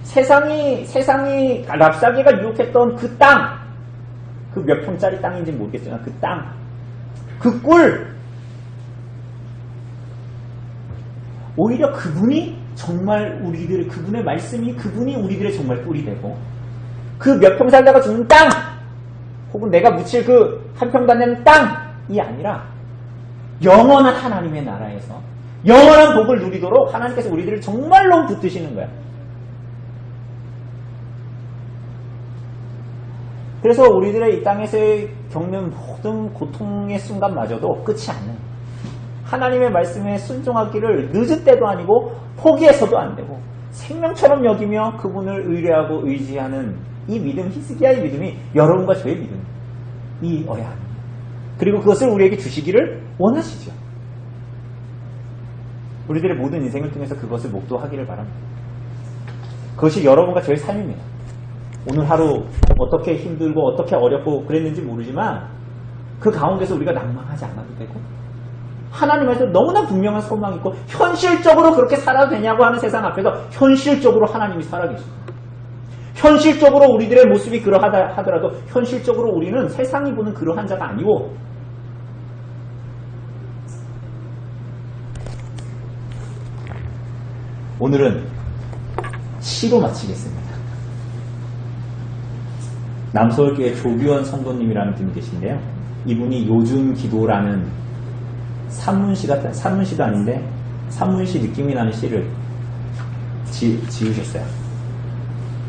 세상이 랍사기가 유혹했던 그 땅, 그 몇 평짜리 땅인지 모르겠지만 그 땅, 그 꿀, 오히려 그분이 정말 그분의 말씀이 그분이 우리들의 정말 꿀이 되고 그 몇 평 살다가 죽는 땅 혹은 내가 묻힐 그 한 평도 안 되는 땅이 아니라 영원한 하나님의 나라에서 영원한 복을 누리도록 하나님께서 우리들을 정말로 붙드시는 거야. 그래서 우리들의 이 땅에서 겪는 모든 고통의 순간마저도 끝이 않는 하나님의 말씀에 순종하기를 늦을 때도 아니고 포기해서도 안 되고 생명처럼 여기며 그분을 의뢰하고 의지하는 이 믿음, 히스기야의 믿음이 여러분과 저의 믿음이어야 합니다. 그리고 그것을 우리에게 주시기를 원하시죠. 우리들의 모든 인생을 통해서 그것을 목도하기를 바랍니다. 그것이 여러분과 저의 삶입니다. 오늘 하루 어떻게 힘들고 어떻게 어렵고 그랬는지 모르지만 그 가운데서 우리가 낭망하지 않아도 되고 하나님한테 너무나 분명한 소망이 있고 현실적으로 그렇게 살아도 되냐고 하는 세상 앞에서 현실적으로 하나님이 살아계십니다. 현실적으로 우리들의 모습이 그러하다 하더라도 현실적으로 우리는 세상이 보는 그러한 자가 아니고 오늘은 시로 마치겠습니다. 남서울교회 조규원 성도님이라는 분이 계신데요. 이분이 요즘 기도라는 산문시도 아닌데 산문시 느낌이 나는 시를 지으셨어요.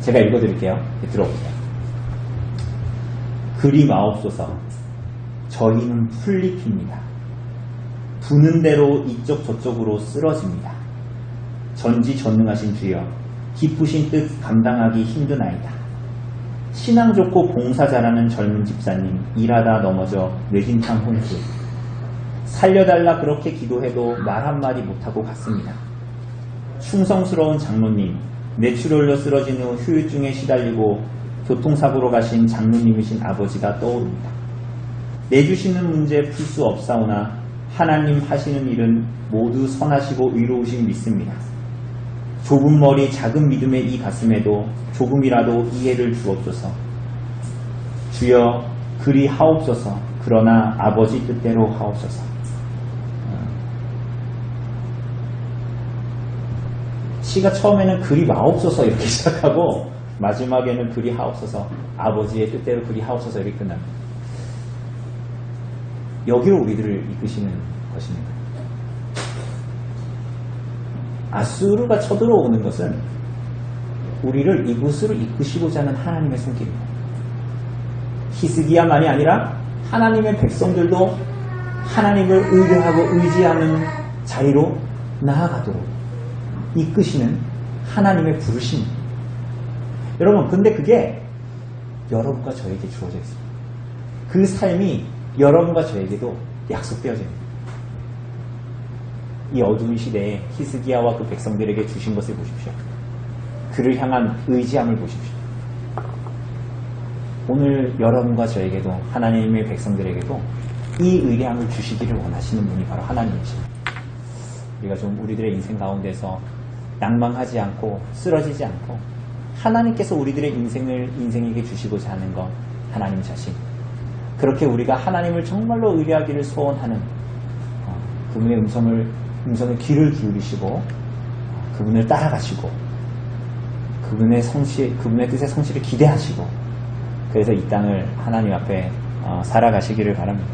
제가 읽어드릴게요. 들어보세요. 그리 마옵소서. 저희는 풀잎입니다. 부는 대로 이쪽 저쪽으로 쓰러집니다. 전지전능하신 주여, 기쁘신 뜻 감당하기 힘드나이다. 신앙 좋고 봉사 잘하는 젊은 집사님, 일하다 넘어져 뇌진탕 혼수. 살려달라 그렇게 기도해도 말 한마디 못하고 갔습니다. 충성스러운 장로님, 뇌출혈로 쓰러진 후 후유증에 시달리고 교통사고로 가신 장로님이신 아버지가 떠오릅니다. 내주시는 문제 풀 수 없사오나 하나님 하시는 일은 모두 선하시고 의로우신 믿습니다. 좁은 머리 작은 믿음의 이 가슴에도 조금이라도 이해를 주옵소서. 주여 그리 하옵소서. 그러나 아버지 뜻대로 하옵소서. 시가 처음에는 그리 마옵소서 이렇게 시작하고 마지막에는 그리 하옵소서. 아버지의 뜻대로 그리 하옵소서 이렇게 끝납니다. 여기로 우리들을 이끄시는 것입니다. 아수르가 쳐들어오는 것은 우리를 이곳으로 이끄시고자 하는 하나님의 손길입니다. 히스기야만이 아니라 하나님의 백성들도 하나님을 의뢰하고 의지하는 자리로 나아가도록 이끄시는 하나님의 부르심입니다. 여러분, 근데 그게 여러분과 저에게 주어져 있습니다. 그 삶이 여러분과 저에게도 약속되어집니다. 이 어두운 시대에 히스기야와 그 백성들에게 주신 것을 보십시오. 그를 향한 의지함을 보십시오. 오늘 여러분과 저에게도 하나님의 백성들에게도 이 의뢰함을 주시기를 원하시는 분이 바로 하나님이십니다. 우리가 좀 우리들의 인생 가운데서 낭망하지 않고 쓰러지지 않고 하나님께서 우리들의 인생에게 주시고자 하는 것 하나님 자신, 그렇게 우리가 하나님을 정말로 의뢰하기를 소원하는 그분의 음성을 귀를 기울이시고 그분을 따라가시고 그분의 뜻의 성실을 기대하시고 그래서 이 땅을 하나님 앞에 살아가시기를 바랍니다.